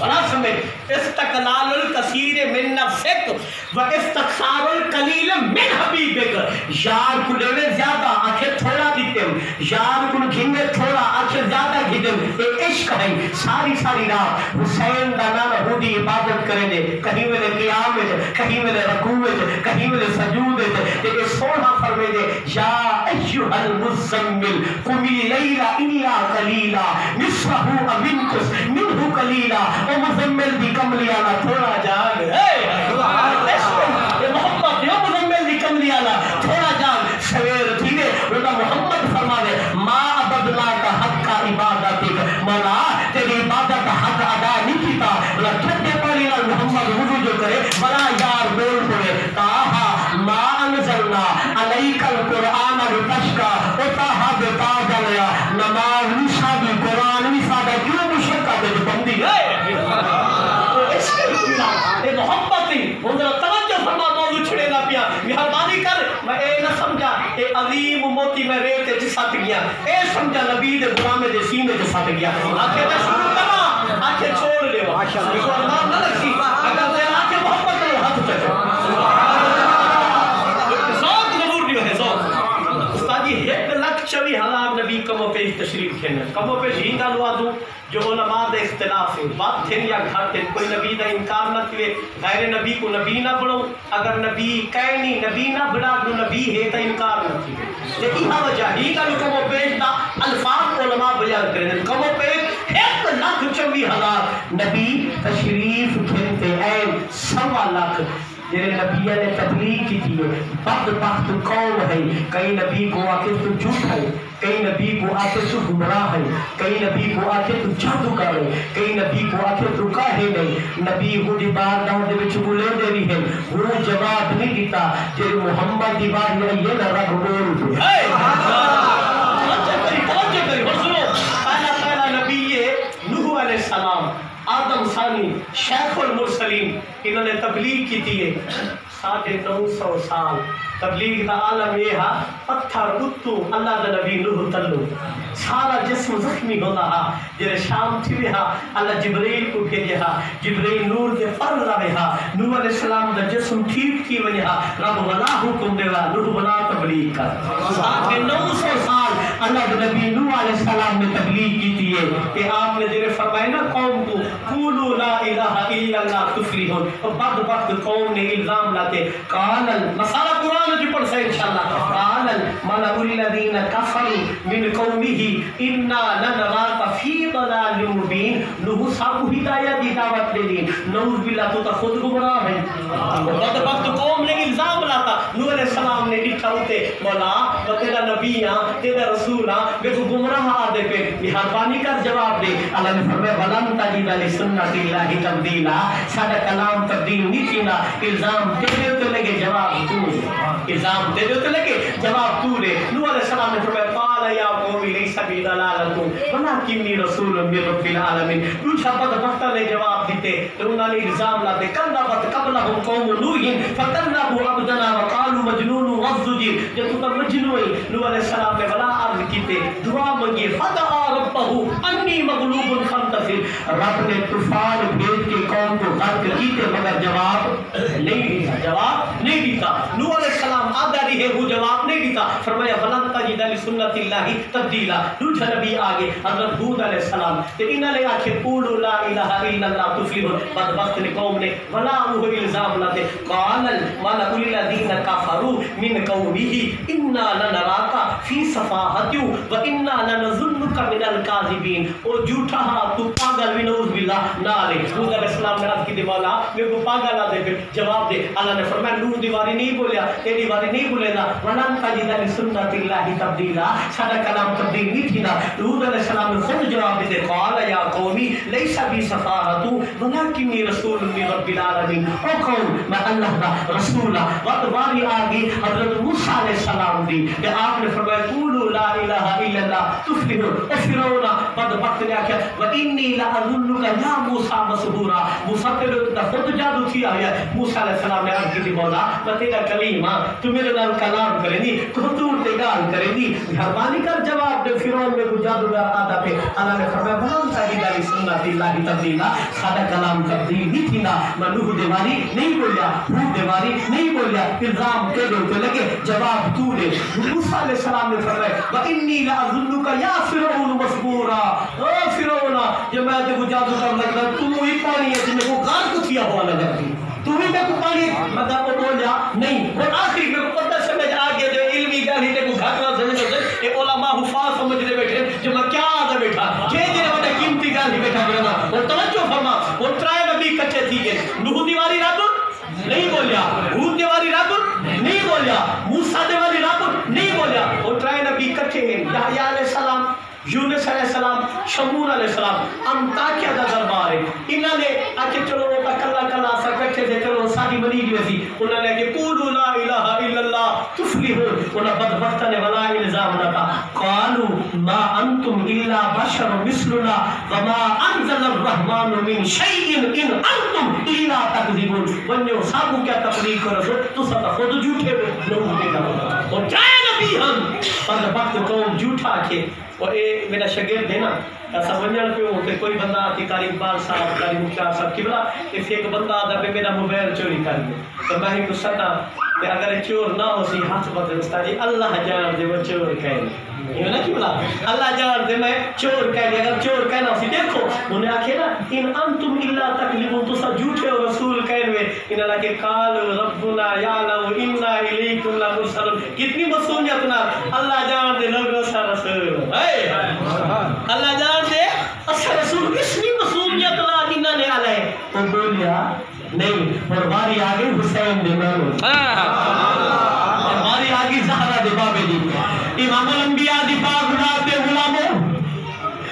بڑا سمجھ استقلال الکثیر من نفسک و استخسار القلیل من حبیبک یار کھوڑے میں زیادہ آنکھیں تھوڑا دیتے یار کھوڑے گھنے تھوڑا آنکھیں زیادہ گھنے یہ عشق ہے ساری ساری رات حسین دانا رہودی عبادت کرے دے کہیں میں قیام ہے کہیں میں رکوع ہے کہیں میں سجود ہے کہ سونا فرمے دے یا ایھا المزمل قم اللیل الا قلیلا نصفہ او انقص منہ قلیلا او مزمل بھی کم لیا نا تھوڑا جاگ محمد یا مزمل بھی کم لیا نا تھوڑا جاگ سویر تھینے رونا محمد فرما دے ما عبدنا کا حق کا عبادت مولا تیری عبادت حق ادا نہیں کیتا بلا ٹھٹے پڑی نا محمد وضو جو کرے بلا یار بول پڑے تاہا ما انزلنا علیک القرآن لتشکا او تاہا بے تاج لیا نماز نشا بھی قرآن نشا دا کیوں مشکا دے جو بندی ہے محبت ہی انہوں توجہ فرما موضوع چھڑے نہ پیا مہربانی کر میں اے نہ سمجھا اے عظیم موتی میں ریت جس ساتھ گیا اے سمجھا نبی دے غلام دے سینے جس ساتھ گیا آنکھیں میں شروع کرا آنکھیں چھوڑ لے دیکھو اللہ نہ رکھی اگر دے آنکھیں محبت کرو ہاتھ چکو ذوق ضرور دیو ہے ذوق استاد جی 1,24,000 نبی کموں پہ تشریف کھیلنا کموں پہ جہیندہ لوا دوں جو علماء دے اختلاف ہے بات تھن یا گھر تھن کوئی نبی دا انکار نہ تھے غیر نبی کو نبی نہ بڑھو اگر نبی کہنی نبی نہ بڑھا جو نبی ہے تا انکار نہ تھے لیکن ہاں وجہ ہی کا کمو پیش دا الفاظ علماء بیان کریں کمو پیش 1,24,000 نبی تشریف کھلتے ہیں 1.25 لاکھ جنہیں نبیہ نے تبلیغ کی تھی بدبخت قوم ہے کئی نبی کو آکے تو جھوٹ ہے کئی نبی کو آکے تو گمراہ ہے کئی نبی کو آکے تو جادو کر ہے کئی نبی کو آکے تو کہے نہیں نبی خودی بار داؤں دے بچ بولے دے رہی ہے وہ جواب نہیں دیتا جنہیں محمد دی بار یہ نہ رب بول دے توجہ کری پہلا نبی نوح علیہ السلام آدم ثانی شیخ المرسلین انہوں نے تبلیغ کی تھی 950 سال تبلیغ دا عالم یہ ہے پتھر اتو اللہ دا نبی نوح تلو سارا جسم زخمی ہو رہا جنہیں شام تھی رہا اللہ جبریل کو بھیجے ہا جبریل نور دے پر رہے ہا نوح علیہ السلام دا جسم ٹھیک تھی وجہ ہا رب ولا حکم دے گا نوح ولا تبلیغ کر 900 سال اللہ دا نبی نوح علیہ السلام نے تبلیغ کی تھی کہ آپ نے جنہیں فرمائے نا قوم کو قولوا لا الہ الا اللہ تفلیحون اور بعد وقت قوم نے الزام لاتے قالل مسالہ قرآن جو پڑھ سے انشاءاللہ قالل ملأ الذین کفروا من قومه انا لنراک فی ضلال مبین نوح صاحب ہدایت دی دعوت دے دی نعوذ باللہ تو تا خود گمراہ ہے بعد وقت قوم نے الزام لاتا نوح علیہ السلام نے لکھا ہوتے مولا تو تیرا نبی تیرا رسول میں تو گمراہ آدھے پہ مہربانی کر جواب دے اللہ نے فرمایا ولن تجد لسنت اللہ تبدیلا سارا کلام تبدیل نہیں تھینا الزام دے تو لگے جواب تو الزام دے تو لگے جواب تو دے نوح علیہ السلام نے فرمایا قال یا قوم لیس بی ضلالۃ ولکنی رسول من رب العالمین پوچھا بعد وقت نے جواب دیتے تو انہوں نے الزام لاتے کذبت قبلہم قوم نوح فکذبوا عبدنا وقالوا مجنون وازدجر جو تو مجنون نوح علیہ السلام نے بلا عرض کیتے دعا مانگی فدعا ربہ انی مغلوب فانتصر رب نے طوفان بھیج کے قوم کو غرق کیتے مگر جواب نہیں دیتا جواب نہیں دیتا نوح علیہ السلام آدھا رہے وہ جواب نہیں دیتا فرمایا ولن تجد لسنت اللہ تبدیلا دوسرا نبی آگے حضرت ہود علیہ السلام کہ انہوں نے آکھے قولوا لا الہ الا اللہ تفلیحون بعد وقت نے قوم نے ولا وہ الزام لاتے قال الملأ الذین کفروا من قومه انا لنراک فی صفاحت وانا لنظنک من الکاذبین او جھوٹا تو پاگل بھی نعوذ باللہ نہ لے ہود علیہ السلام نے عرض کی مولا میں کو پاگل نہ دے جواب دے اللہ نے فرمایا نوح دیواری نہیں بولیا تیری واری نہیں بولیا لینا ولن تجد لسنت اللہ تبدیلا سارا کلام تبدیل نہیں تھی نا حود علیہ السلام نے خود جواب دے قال یا قومی لیس بی سفاہت ولکنی رسول من رب العالمین او قوم میں اللہ کا رسول ہوں وقت باری آگے حضرت موسیٰ علیہ السلام دی کہ آپ نے فرمایا قولوا لا الہ الا اللہ تفلحون اور فرعون بعد وقت نے کہا وانی لاظنک یا موسیٰ مسحورا موسیٰ کے لوگ خود جادو تھی آیا موسیٰ علیہ السلام نے عرض کی مولا میں تیرا کلیم ہاں تو میرے نال کلام کرے دی خطور تگال کرے دی مہربانی کر جواب دے فرعون میں کو جادو آتا پہ اللہ نے فرمایا بلان تجد لسنت اللہ تبدیلا سارا کلام تبدیل نہیں تھی نا میں نوح دیواری نہیں بولیا حود دیواری نہیں بولیا الزام کے دو تو لگے جواب تو دے موسیٰ علیہ السلام نے فرمایا وَإِنِّي لَأَظُنُّكَ يَا فِرْعَوْنُ مَسْبُورًا او فرعون جب میں تے کو جادو کر لگتا تو ہی پانی ہے جن کو غار کو کیا ہوا نظر تھی تو ہی میں کو پانی مگر وہ بولیا نہیں اور آخری میں کو پتہ سمجھ آگے جو علمی گالی تے کو گھاٹنا سمجھ اے علماء حفاظ سمجھ دے بیٹھے جو میں کیا آدھا بیٹھا جے جے وڈا قیمتی گالی بیٹھا کرنا اور توجہ فرما اور ترائے نبی کچھے تھی گئے نوح دیواری رب نہیں بولیا حود دیواری رب نہیں بولیا موسیٰ دیواری رب نہیں بولیا اور ترائے نبی کچھے ہیں یحییٰ علیہ السلام یونس علیہ السلام شمون علیہ السلام انطاکیہ دا دربار ہے انہوں نے آکے چلو وہ کلا کلا سا کٹھے سے چلو ساری منی ویسی انہوں نے کہ قولوا لا الہ الا اللہ تفلحون انہوں بدبختہ نے ولا الزام نہ تھا قالوا ما انتم الا بشر مثلنا وما انزل الرحمن من شیء ان انتم الا تکذبون ونیو سابو کیا تقریر کرو تو سب خود جھوٹے لوگوں کے کرو اور جائے نبی ہم بدبخت قوم جھوٹا کے اور یہ میرا شاگرد ہے نا ایسا منجل پہ ہو کہ کوئی بندہ آتی قاری اقبال صاحب قاری مختار صاحب کی بلا اس ایک بندہ آدھا پہ میرا موبائل چوری کر لیا تو میں ہی گسا تھا کہ اگر چور نہ ہو سی ہاتھ بدلستا جی اللہ جان دے وہ چور کہہ یہ نا کی بلا اللہ جان دے میں چور کہہ لیا اگر چور کہنا ہو سی دیکھو انہیں آکھے نا ان انتم اللہ تکلیبون تو سب جھوٹے ہو رسول کہنوے انہیں لکھے قالوا ربنا یعلم انا الیکم لمرسلون کتنی مسئولیت نا اللہ جان دے لوگ رسا رسول اللہ جان دے اچھا رسول کتنی مسئولیت لا انہوں نے علیہ وہ بولیا نہیں اور باری آگے حسین دے مانو اور باری آگے زہرہ دے بابے دی امام الانبیاء دی باغرات دے غلاموں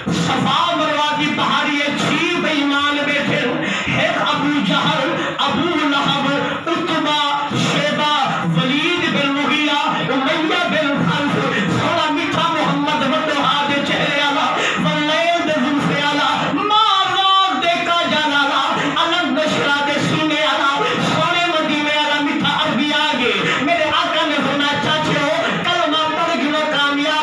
صفا مروا دی پہاڑی چھی بے ایمان بیٹھے ایک ابو جہل ابو لہب عتبہ شیبہ ولید بن مغیرہ امیہ بن خلف سوڑا میٹھا محمد وطہا دے چہرے آلا واللیل دے زلفے آلا مارات دے کا جالالا علم نشرہ دے سینے آلا سوڑے مدینے آلا میٹھا عربی آگے میرے آقا نے ہونا چاچے ہو کلمہ پڑھ گلو کامیاب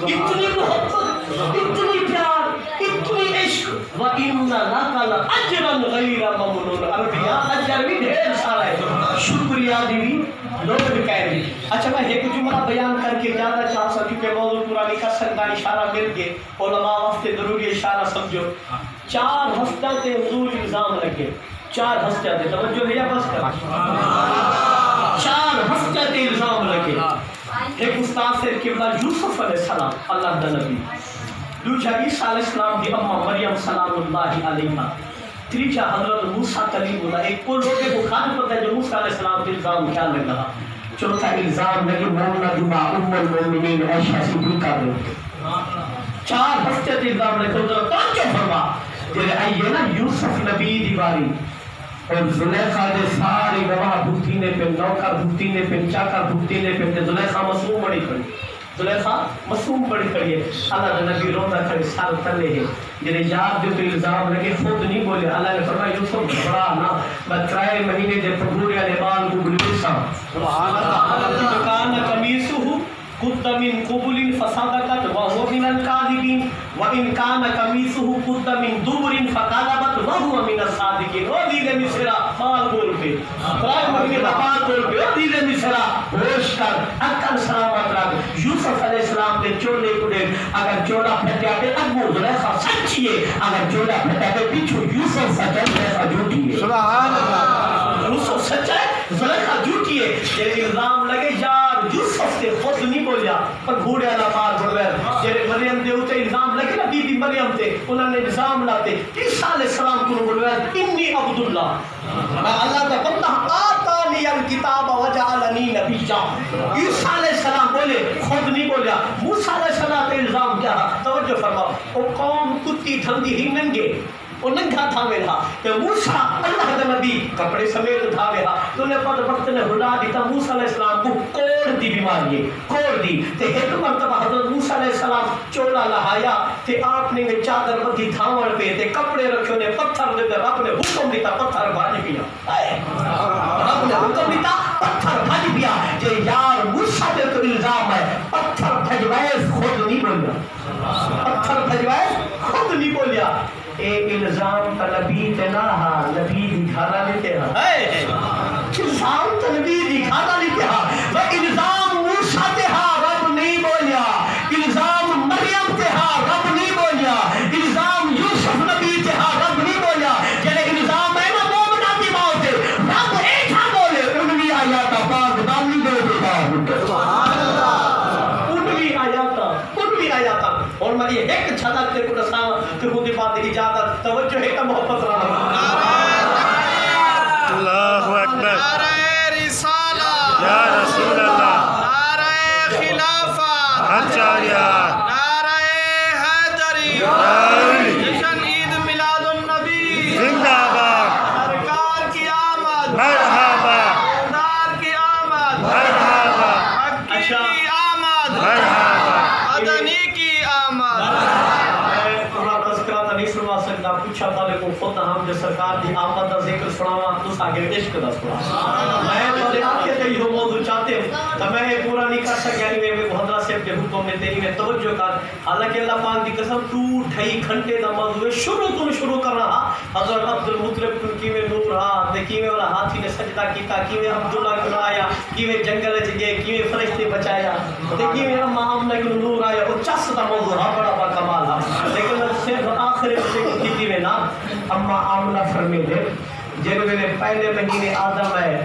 اتنی محبت، اتنی پیار، اتنی عشق، وَإِنَّ لَكَ لَأَجْرًا غَيْرَ مَمْنُونٍ. عربیہ اجر بھی ڈھیر سارا ہے، شکریہ دی بھی لوگ بھی کہہ رہی. اچھا میں ایک جملہ بیان کر کے زیادہ چاہ سکتا کیونکہ موضوع پورا نہیں کر سکتا، اشارہ مل گئے علماء وقت ضروری اشارہ سمجھو. 4 ہفتہ تے حضور الزام لگے، 4 ہفتہ تے توجہ ہے یا بس کر 4 ہفتہ تے الزام لگے. ایک استاد سے قبلہ یوسف علیہ السلام اللہ دا نبی، دوجا عیسیٰ علیہ السلام کی اماں مریم سلام اللہ علیہا، تیجا حضرت موسیٰ کلیم اللہ. ایک کو لوگے کو خالی پتہ ہے جو موسیٰ علیہ السلام کے الزام کیا لگ رہا. چوتھا الزام لگے مومنہ جمعہ ام المومنین عائشہ صدیقہ نے. 4 ہفتے تے الزام لگے. تو توجہ فرما جلے آئیے نا یوسف نبی دی باری اور زلیخا دے سارے گواہ بھوتینے پہ، نوکر بھوتینے پہ، چاکر بھوتینے پہ، زلیخا معصوم بڑی کھڑی، زلیخا معصوم بڑی کھڑی ہے. اللہ نے نبی روندہ کھڑی سال تلے ہے جنہیں یاد دے تو الزام لگے خود نہیں بولے. اللہ نے فرمایا یوسف بڑا نا بترائے مہینے دے پھگوریا نے بال کو بلیسا سبحان اللہ. کان قمیصہ قد من قبل فصدقت وهو من الكاذبين وان كان قميصه قد من دبر فكذبت وهو من الصادقين. او دیل مصر بال بول پہ برائے مہینے دا بال بول پہ، او دیل مصر ہوش کر عقل سلامت رکھ. یوسف علیہ السلام دے چولے کو دیکھ، اگر چولا پھٹیا تے اگو زلیخا سچی ہے، اگر چولا پھٹیا تے پیچھو یوسف سچا زلیخا جھوٹی ہے. سبحان اللہ. یوسف سچا ہے زلیخا جھوٹی ہے. یہ الزام لگے یار یوسف سے خود نہیں بولیا پر گھوڑے اللہ پار بڑھ گئے. جیرے مریم دے ہوتے الزام لگے نا بی بی مریم تے انہوں نے الزام لاتے عیسیٰ علیہ السلام کو بڑھ گئے انی عبداللہ میں اللہ کا بندہ آتانی الکتاب وجعلنی نبیّا. عیسیٰ علیہ السلام بولے خود نہیں بولیا. موسیٰ علیہ السلام تے الزام کیا ہے توجہ فرما. او قوم کتی تھندی ہی ننگے وہ ننگا تھا میرا کہ موسیٰ اللہ کا نبی کپڑے سمیت تھا میرا. تو نے پت وقت نے ہلا دیتا موسیٰ علیہ السلام کو کوڑ دی بیماری کوڑ دی. تے ایک مرتبہ حضرت موسیٰ علیہ السلام چولا لہایا تے آپ نے چادر بدھی تھاوڑ پہ تے کپڑے رکھے نے پتھر دے رب نے حکم دیتا پتھر بھاج پیا. رب نے حکم دیتا پتھر بھاج پیا. جے یار موسیٰ دے تو الزام ہے پتھر بھجوائے خود نہیں بولیا، پتھر بھجوائے خود نہیں بولیا. اے الزام تا نبی تے نہ ہا نبی دی کھانا لیتے ہا. الزام تا نبی دی کھانا لیتے ہا. وہ الزام موسیٰ تے ہا رب نہیں بولیا، الزام مریم تے ہا رب نہیں بولیا، الزام یوسف نبی تے ہا رب نہیں بولیا. جنہیں الزام ہے نا مومنہ کی موت رب ایٹھا بولے. انوی آیاتا پاک دامی دے دیتا سبحان اللہ. انوی آیاتا اور میں یہ ایک چھلک تے کو رساں کہ خود بات اجازت توجہ ہے کہ محبت رہا. اللہ اکبر. نعرہ رسالہ یا رسول اللہ. نعرہ خلافت اچھا نعرہ حیدری. جشن عید میلاد النبی زندہ باد. سرکار کی آمد مرحبا دار کی آمد مرحبا مکی کی آمد مرحبا. مدنی کی آمد. میں پورا تذکرہ تا نہیں سنوا سکتا. پوچھا تھا لیکن خود ہم جو سرکار دی آمد دا ذکر سناوا تو آگے عشق دا سنا. میں تو آخر تے یہ موضوع چاہتے ہوں تو میں پورا نہیں کر سکیا. میں حضرت صاحب کے حکم میں تیری میں توجہ کر. حالانکہ اللہ پاک دی قسم تو 2.5 گھنٹے دا موضوع شروع کر رہا. حضرت عبد المطلب کی میں نور رہا تے کیویں والا ہاتھی نے سجدہ کیتا، کیویں عبداللہ کو آیا، کیویں جنگل وچ گئے، کیویں فرشتے بچایا تے کیویں اماں آمنہ کو نور آیا. وہ چس دا موضوع بڑا با کمال ہے. لیکن صرف آخر کی میں نا اماں آمنہ فرمے دے جن میں پہلے مہینے آدم ہے،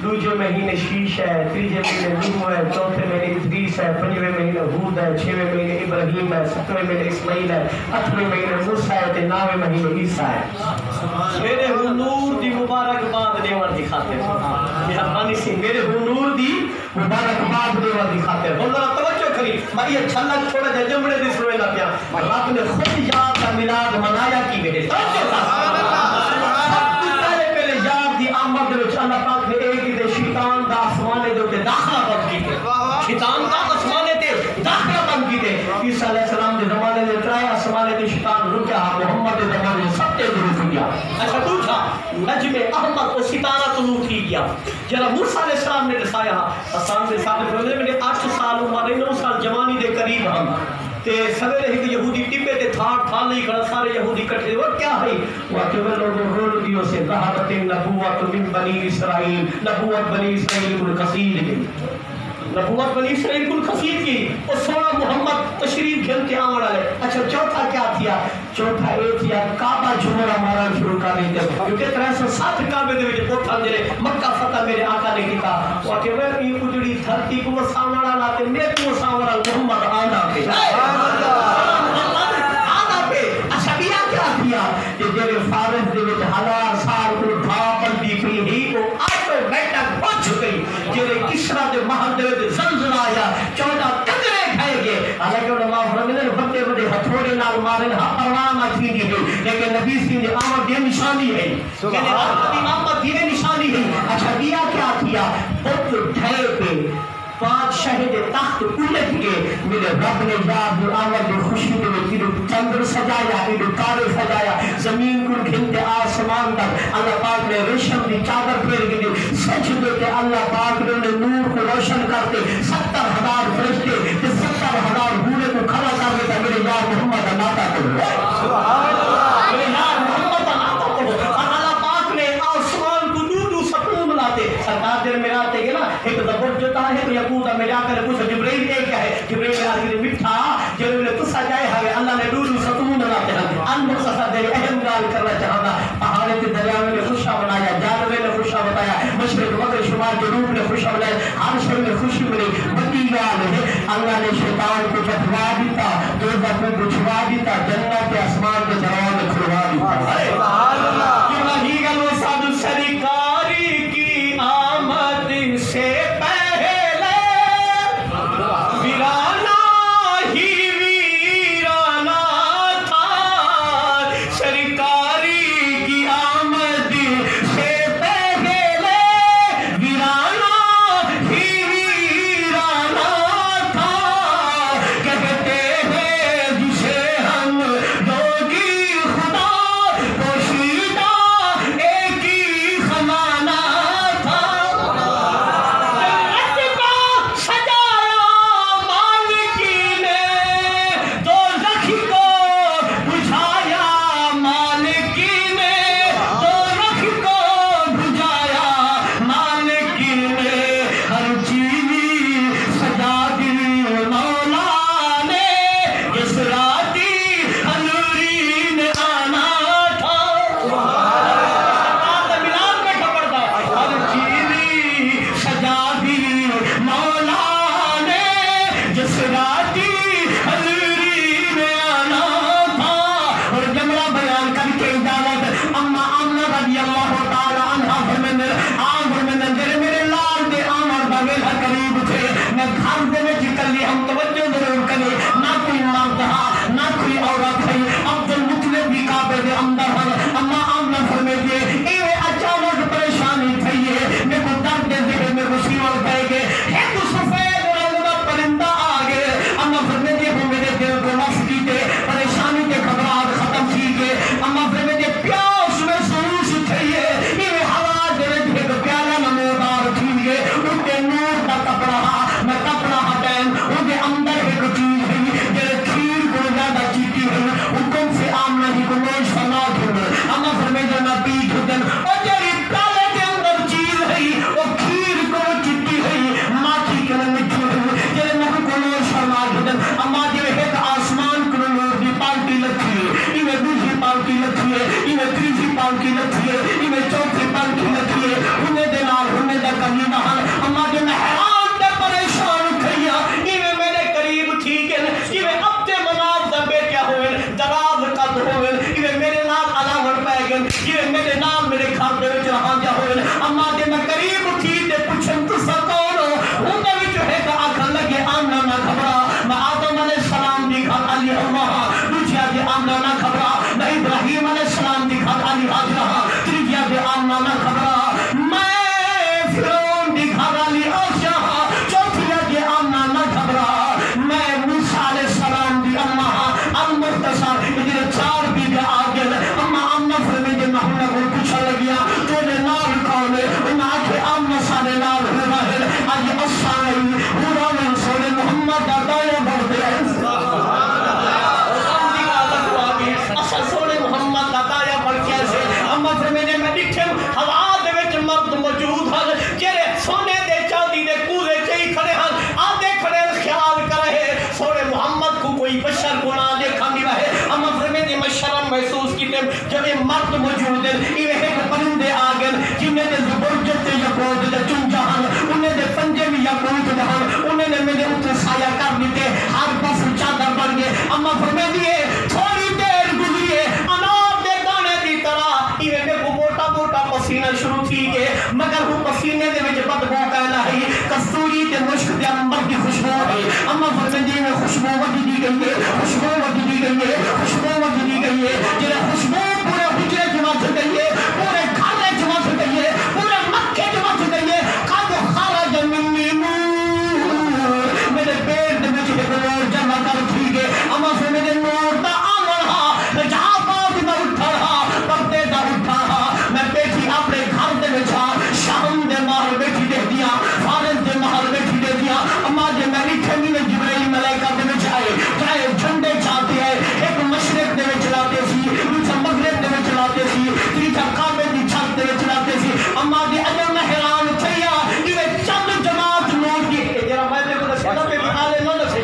دوسرے مہینے شیش ہے، تیسرے مہینے نوح ہے، چوتھے مہینے ادریس ہے، پنجویں مہینے ہود ہے، چھویں مہینے ابراہیم ہے، ستویں مہینے اسماعیل ہے، 8ویں مہینے موسیٰ ہے تے 9ویں مہینے عیسیٰ ہے. میرے حضور دی مبارکباد دیوار دی خاطر مہربانی سی میرے حضور دی مبارکباد دیوار دی خاطر. اور ذرا توجہ کری میں یہ چھلک تھوڑا جا جمڑے دی سنوے نہ پیا. رب نے خود یاد کا میلاد منایا کی میرے آمد وچ اللہ پاک نے ایک دے شیطان دا آسمانے دے اوپر داخلہ بند کیتے. شیطان دا آسمانے تے داخلہ بند کیتے. عیسیٰ علیہ السلام دے زمانے دے 3 آسمانے تے شیطان رکیا. محمد دے زمانے دے 7 ضرور ہو گیا. اچھا پوچھا نجم احمد او ستارہ طلوع تھی گیا. جرا موسیٰ علیہ السلام نے دسایا آسمان دے ساتھ بولے میں 8 سال عمر 9 سال جوانی دے قریب ہم تے سویرے ہی یہودی ٹپے تے تھا نہیں کھڑا سارے یہودی کٹھے وہ کیا ہے وہ کہ وہ لوگوں رول دیو سے ذہبت نبوت من بنی اسرائیل نبوت بنی اسرائیل کل کثیر گئی نبوت بنی اسرائیل کل کثیر کی اور سونا محمد تشریف کھیلتے آمڑ آئے اچھا چوتھا کیا تھیا چوتھا اے تھیا کعبہ جمعہ ہمارا شروع کر دیتے کیونکہ 307 کعبے دے وچ پوتھا میرے مکہ فتح میرے آقا نے کیتا وہ کہ وہ یہ اجڑی دھرتی کو سامنا لاتے میں کو سامنا محمد آنا پہ کہ جب فارس دے وچ ہزار سال کو دھاپندی پئی ہی وہ آٹومیٹک بچ گئی جڑے کسرا دے محل دے وچ زلزلہ آیا 14 ٹکرے کھائے گئے حالانکہ علماء فرماتے ہیں بڑے بڑے ہتھوڑے نال مارن ہا پرواہ نہ تھی ہے لیکن نبی سی دی آمد دی نشانی ہے کہ آپ دی آمد دی نشانی ہے اچھا کیا کیا بت ڈھے پہ بادشاہ دے تخت الٹ کے میرے رب نے یاد آمد دی خوشی دے میں چندر سجایا ایڈو تارے سجایا زمین کو گھنتے آسمان تک اللہ پاک نے ریشم دی چادر پھیر گئی سجدے کے اللہ پاک نے نور کو روشن کرتے 70,000 فرشتے 70,000 بھولے کو کھڑا کر دیتا میرے یار محمد ناتا کرو میرے یار محمد ناتا کرو اور اللہ پاک نے آسمان کو دو سکون ملاتے سرکار دل میں آتے گے نا ایک زبر جو ہے تو یقودا میں جا کر پوچھا جبرائیل یہ کیا ہے جبرائیل نے آگے مٹھا جبرائیل تسا جائے ہے اللہ نے دور ستون بناتے ہیں ان مختصر دے اہم گال کرنا چاہتا پہاڑے کے دریا میں خوشا بنایا جانوے نے خوشا بتایا مشرق مغرب شمال جنوب نے خوشا بنایا ہر شہر میں خوشی ملی بڑی گال ہے اللہ نے شیطان کو بچوا دیتا دوزخ کو بچوا دیتا جنت کے آسمان کے دروازے کھلوا دیتا سبحان اللہ کیوں ہی گل وہ سادو سرکاری کی آمد سے شر گناہ دیکھا بھی رہے اما فرمیندی میں شرم محسوس کی تیم جب یہ مرد موجود ہیں یہ ایک پرندے آگن جنہیں دے زبرجت یقود دے چن جہان انہیں دے پنجے بھی یقود جہان انہیں دے میرے اتر سایہ کر لیتے ہر پس چادر بن گئے اما فرمیندی ہے تھوڑی دیر گزریے انار دے دانے دی طرح یہ میں کو موٹا موٹا پسینہ شروع تھی گئے مگر وہ پسینے دے وچ بدبو کہنا ہے کستوری تے مشک دے انبر کی خوشبو ہے اما فرمیندی میں خوشبو ودی دی گئی ہے خوشبو ودی دی گئی ہے خوشبو ودی دی گئی ہے جنہیں خوشبو پورے حجرے جمع سے گئی ہے پورے گھرے جمع سے گئی ہے پورے مکے جمع سے گئی ہے قد خرج منی نور میرے پیٹ دے وچ ایک نور جمع کر تھی گئے اما فرمیندی نور دا آن رہا جہاں بات دا اٹھا رہا پردے دا اٹھا رہا میں بیٹھی اپنے گھر دے وچ شام دے محل بیٹھی دے دیا فارغ دے محل بیٹھی دے دیا اما جے میں لکھے میں جبرائیل ملائکہ دے وچ آئے چاہے جھنڈے چاہتے ہیں ایک مشرق دے وچ چلاتے سی دوسرا مغرب دے وچ چلاتے سی تیسرا کعبے دی چھت دے وچ چلاتے سی اما دی اجر میں حیران تھیا یہ چند جماعت نور کی جڑا میں نے کو دسیا کہ آلے نہ دسے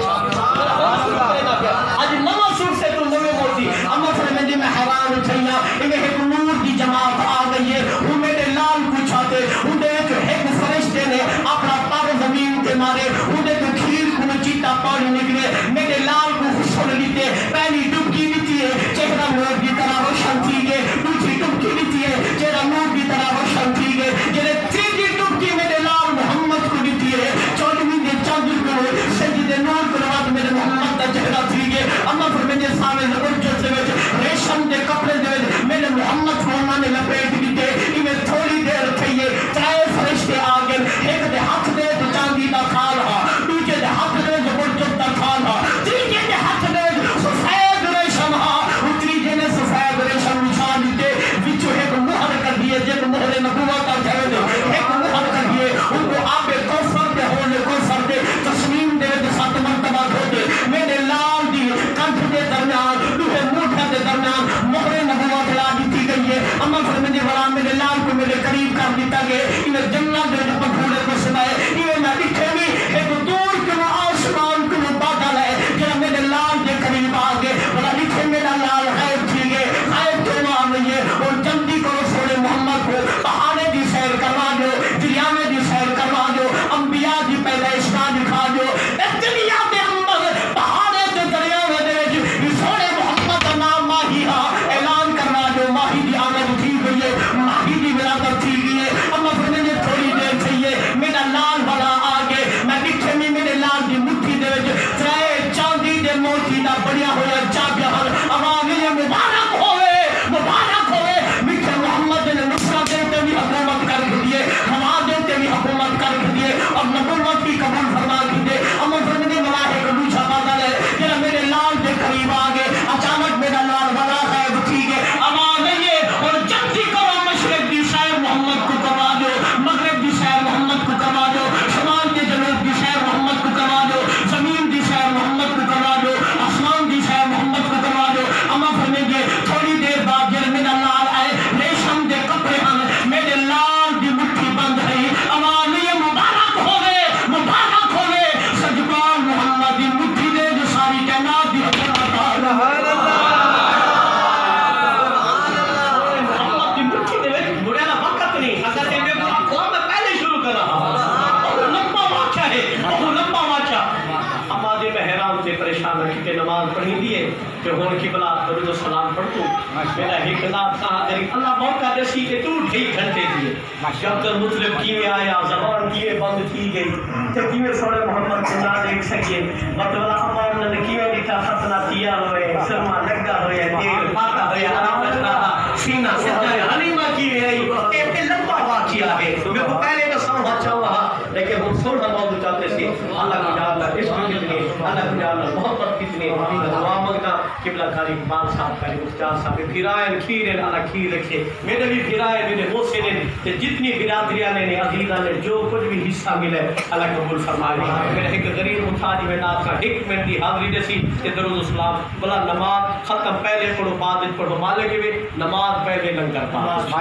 اج نواں سور سے تو نویں موتی اما فرمیندی میں حیران تھیا یہ ایک نور دی جماعت آ گئی ہے وہ میرے لال کو چھاتے ان دے جو ایک فرشتے نے اپنا پر زمین تے مارے ان دے جو کھیر کو چیتا پانی نکلے میرے لال کو غسل لیتے پہلی ڈبکی لیتی ہے چہرہ نور کی طرح روشن تھی گئے دوسری ڈبکی لیتی ہے چہرہ نور کی طرح روشن تھی گئے جنہیں تیسری ڈبکی میرے لال محمد کو لیتی ہے چودھویں دن چاندر کو سجدے نور کو بعد میرے محمد کا چہرہ تھی گئے اما فرمیندی سامنے زبرجت سے وچ ریشم دے کپڑے دے وچ میرے محمد کو انہوں نے لپیٹ دیتے انہیں تھوڑی دیر تھئیے ترائے فرشتے آگن ایک دے ہاتھ دے چاندی دا کھال ہا دوسرے دے ہاتھ دے زبرجت دا کھال ہا تیسرے دے ہاتھ دے سفید ریشم ہا تیسرے نے سفید ریشم نشان دیتے وچو ایک مہر کر دیے جب مہر نبوت کا جھڑ ایک مہر کر دیے ان کو آپ کوثر دے ہونے کوثر دے تسلیم دے دے سات مرتبہ دھوتے میرے لال دی کنٹھ دے درمیان دوہے موٹھا دے درمیان مہر نبوت لا دی گئی ہے اما فرمیندی والا میرے لال کو میرے قریب کر دیتا گئے انہیں جنگل دے جو پکھوڑے کو سنائے انہیں میں دکھے بھی ایک دور کنو آسمان کنو بادل ہے جنہا میرے لال دے قریب آگے والا دکھے میرا لال غیب تھی گئے غیب تو وہاں نہیں ہے اور جلدی کرو سوڑے محمد کو پہاڑے دی سیر کروا دو دریاوے دی سیر کروا دو انبیاء دی پہلے اشنا دکھا دو دنیا دے اندر پہاڑے دے دریاوے دے جو سوڑے محمد کا نام ماہی ہا اعلان کروا دو ماہی دی آمد تھی گئی ہے ماہی دی ولادت تھی گئی ہے اما فرمیندی تھوڑی دیر چاہیے میرا لال والا آگے میں دکھے میں میرے لال دی مٹھی دے وچ ترائے چاندی دے موتی دا بڑیا ہویا جاگہر اما میرے مبارک ہوئے میٹھے محمد نے نصرہ دیتے بھی حکومت کر دیئے ہوا دیتے بھی حکومت کر دیئے اور نبوت کی قبول فرما دیئے اما فرمیندی ملاحے کو دوسرا بادل ہے جنہا میرے لال دے قریب آگے اچانک میرا لال والا غیب تھی گئے اما نہیں اور جلدی کرو مشرق دی شہر محمد کو کروا دو مغرب دی شہر محمد کو کروا دو شمال کے جنوب دی شہر محمد کو کروا دو زمین دی شہر محمد کو کروا دو آسمان دی شہر محمد کو کروا دو اما فرمیندی تھوڑی دیر بعد جب میرا لال آئے ریشم دے کپڑے ہم میرے لال دی مٹھی بند ہے اما یہ مبارک ہوئے سجبال محمد دی مٹھی دے جو ساری کائنات دی حضرت محمد دی مٹھی دے بڑے نا وقت نہیں حضرت میں قوم میں پہلے شروع کر رہا بہت لمبا واقعہ ہے بہت لمبا واقعہ اما دے میں حیران سے پریشان رکھی کہ نماز پڑھی دیئے کہ ہون کی بلا درود و سلام پڑھتو میرا ایک لات کہاں دری اللہ موقع دسی کہ تو ڈھئی گھنٹے دیئے جب تر مطلب کیوے آیا زبان کیوے بند کی گئی تو کیوے سوڑے محمد کو نہ دیکھ سکے مطلب امان نے کیوے دیکھا ختنہ کیا ہوئے سرما لگا ہوئے دیر پاتا ہوئے آرام رہا سینہ سجائے حلیمہ کیوے آئی ایک لمبا واقعہ ہے میں کو پہلے تو سمجھا چاہا لیکن ہم سوڑا موضوع چاہتے سے اللہ کو جاننا عشق کتنے اللہ کو جاننا محبت کتنے دعا مانگنا قبلہ کاری اقبال صاحب کاری مختار صاحب بھیرائن کھیرن اللہ کھیر رکھے میرے بھی بھیرائن میرے حسین جتنی برادریاں نے عزیزہ نے جو کچھ بھی حصہ ملے اللہ قبول فرمائے میرے ایک غریب متحادی میں نات کا ایک منٹ دی حاضری جیسی کہ درود اسلام بلا نماز ختم پہلے پڑھو بعد پڑھو مالے کے بھی نماز پہلے لنگر پاس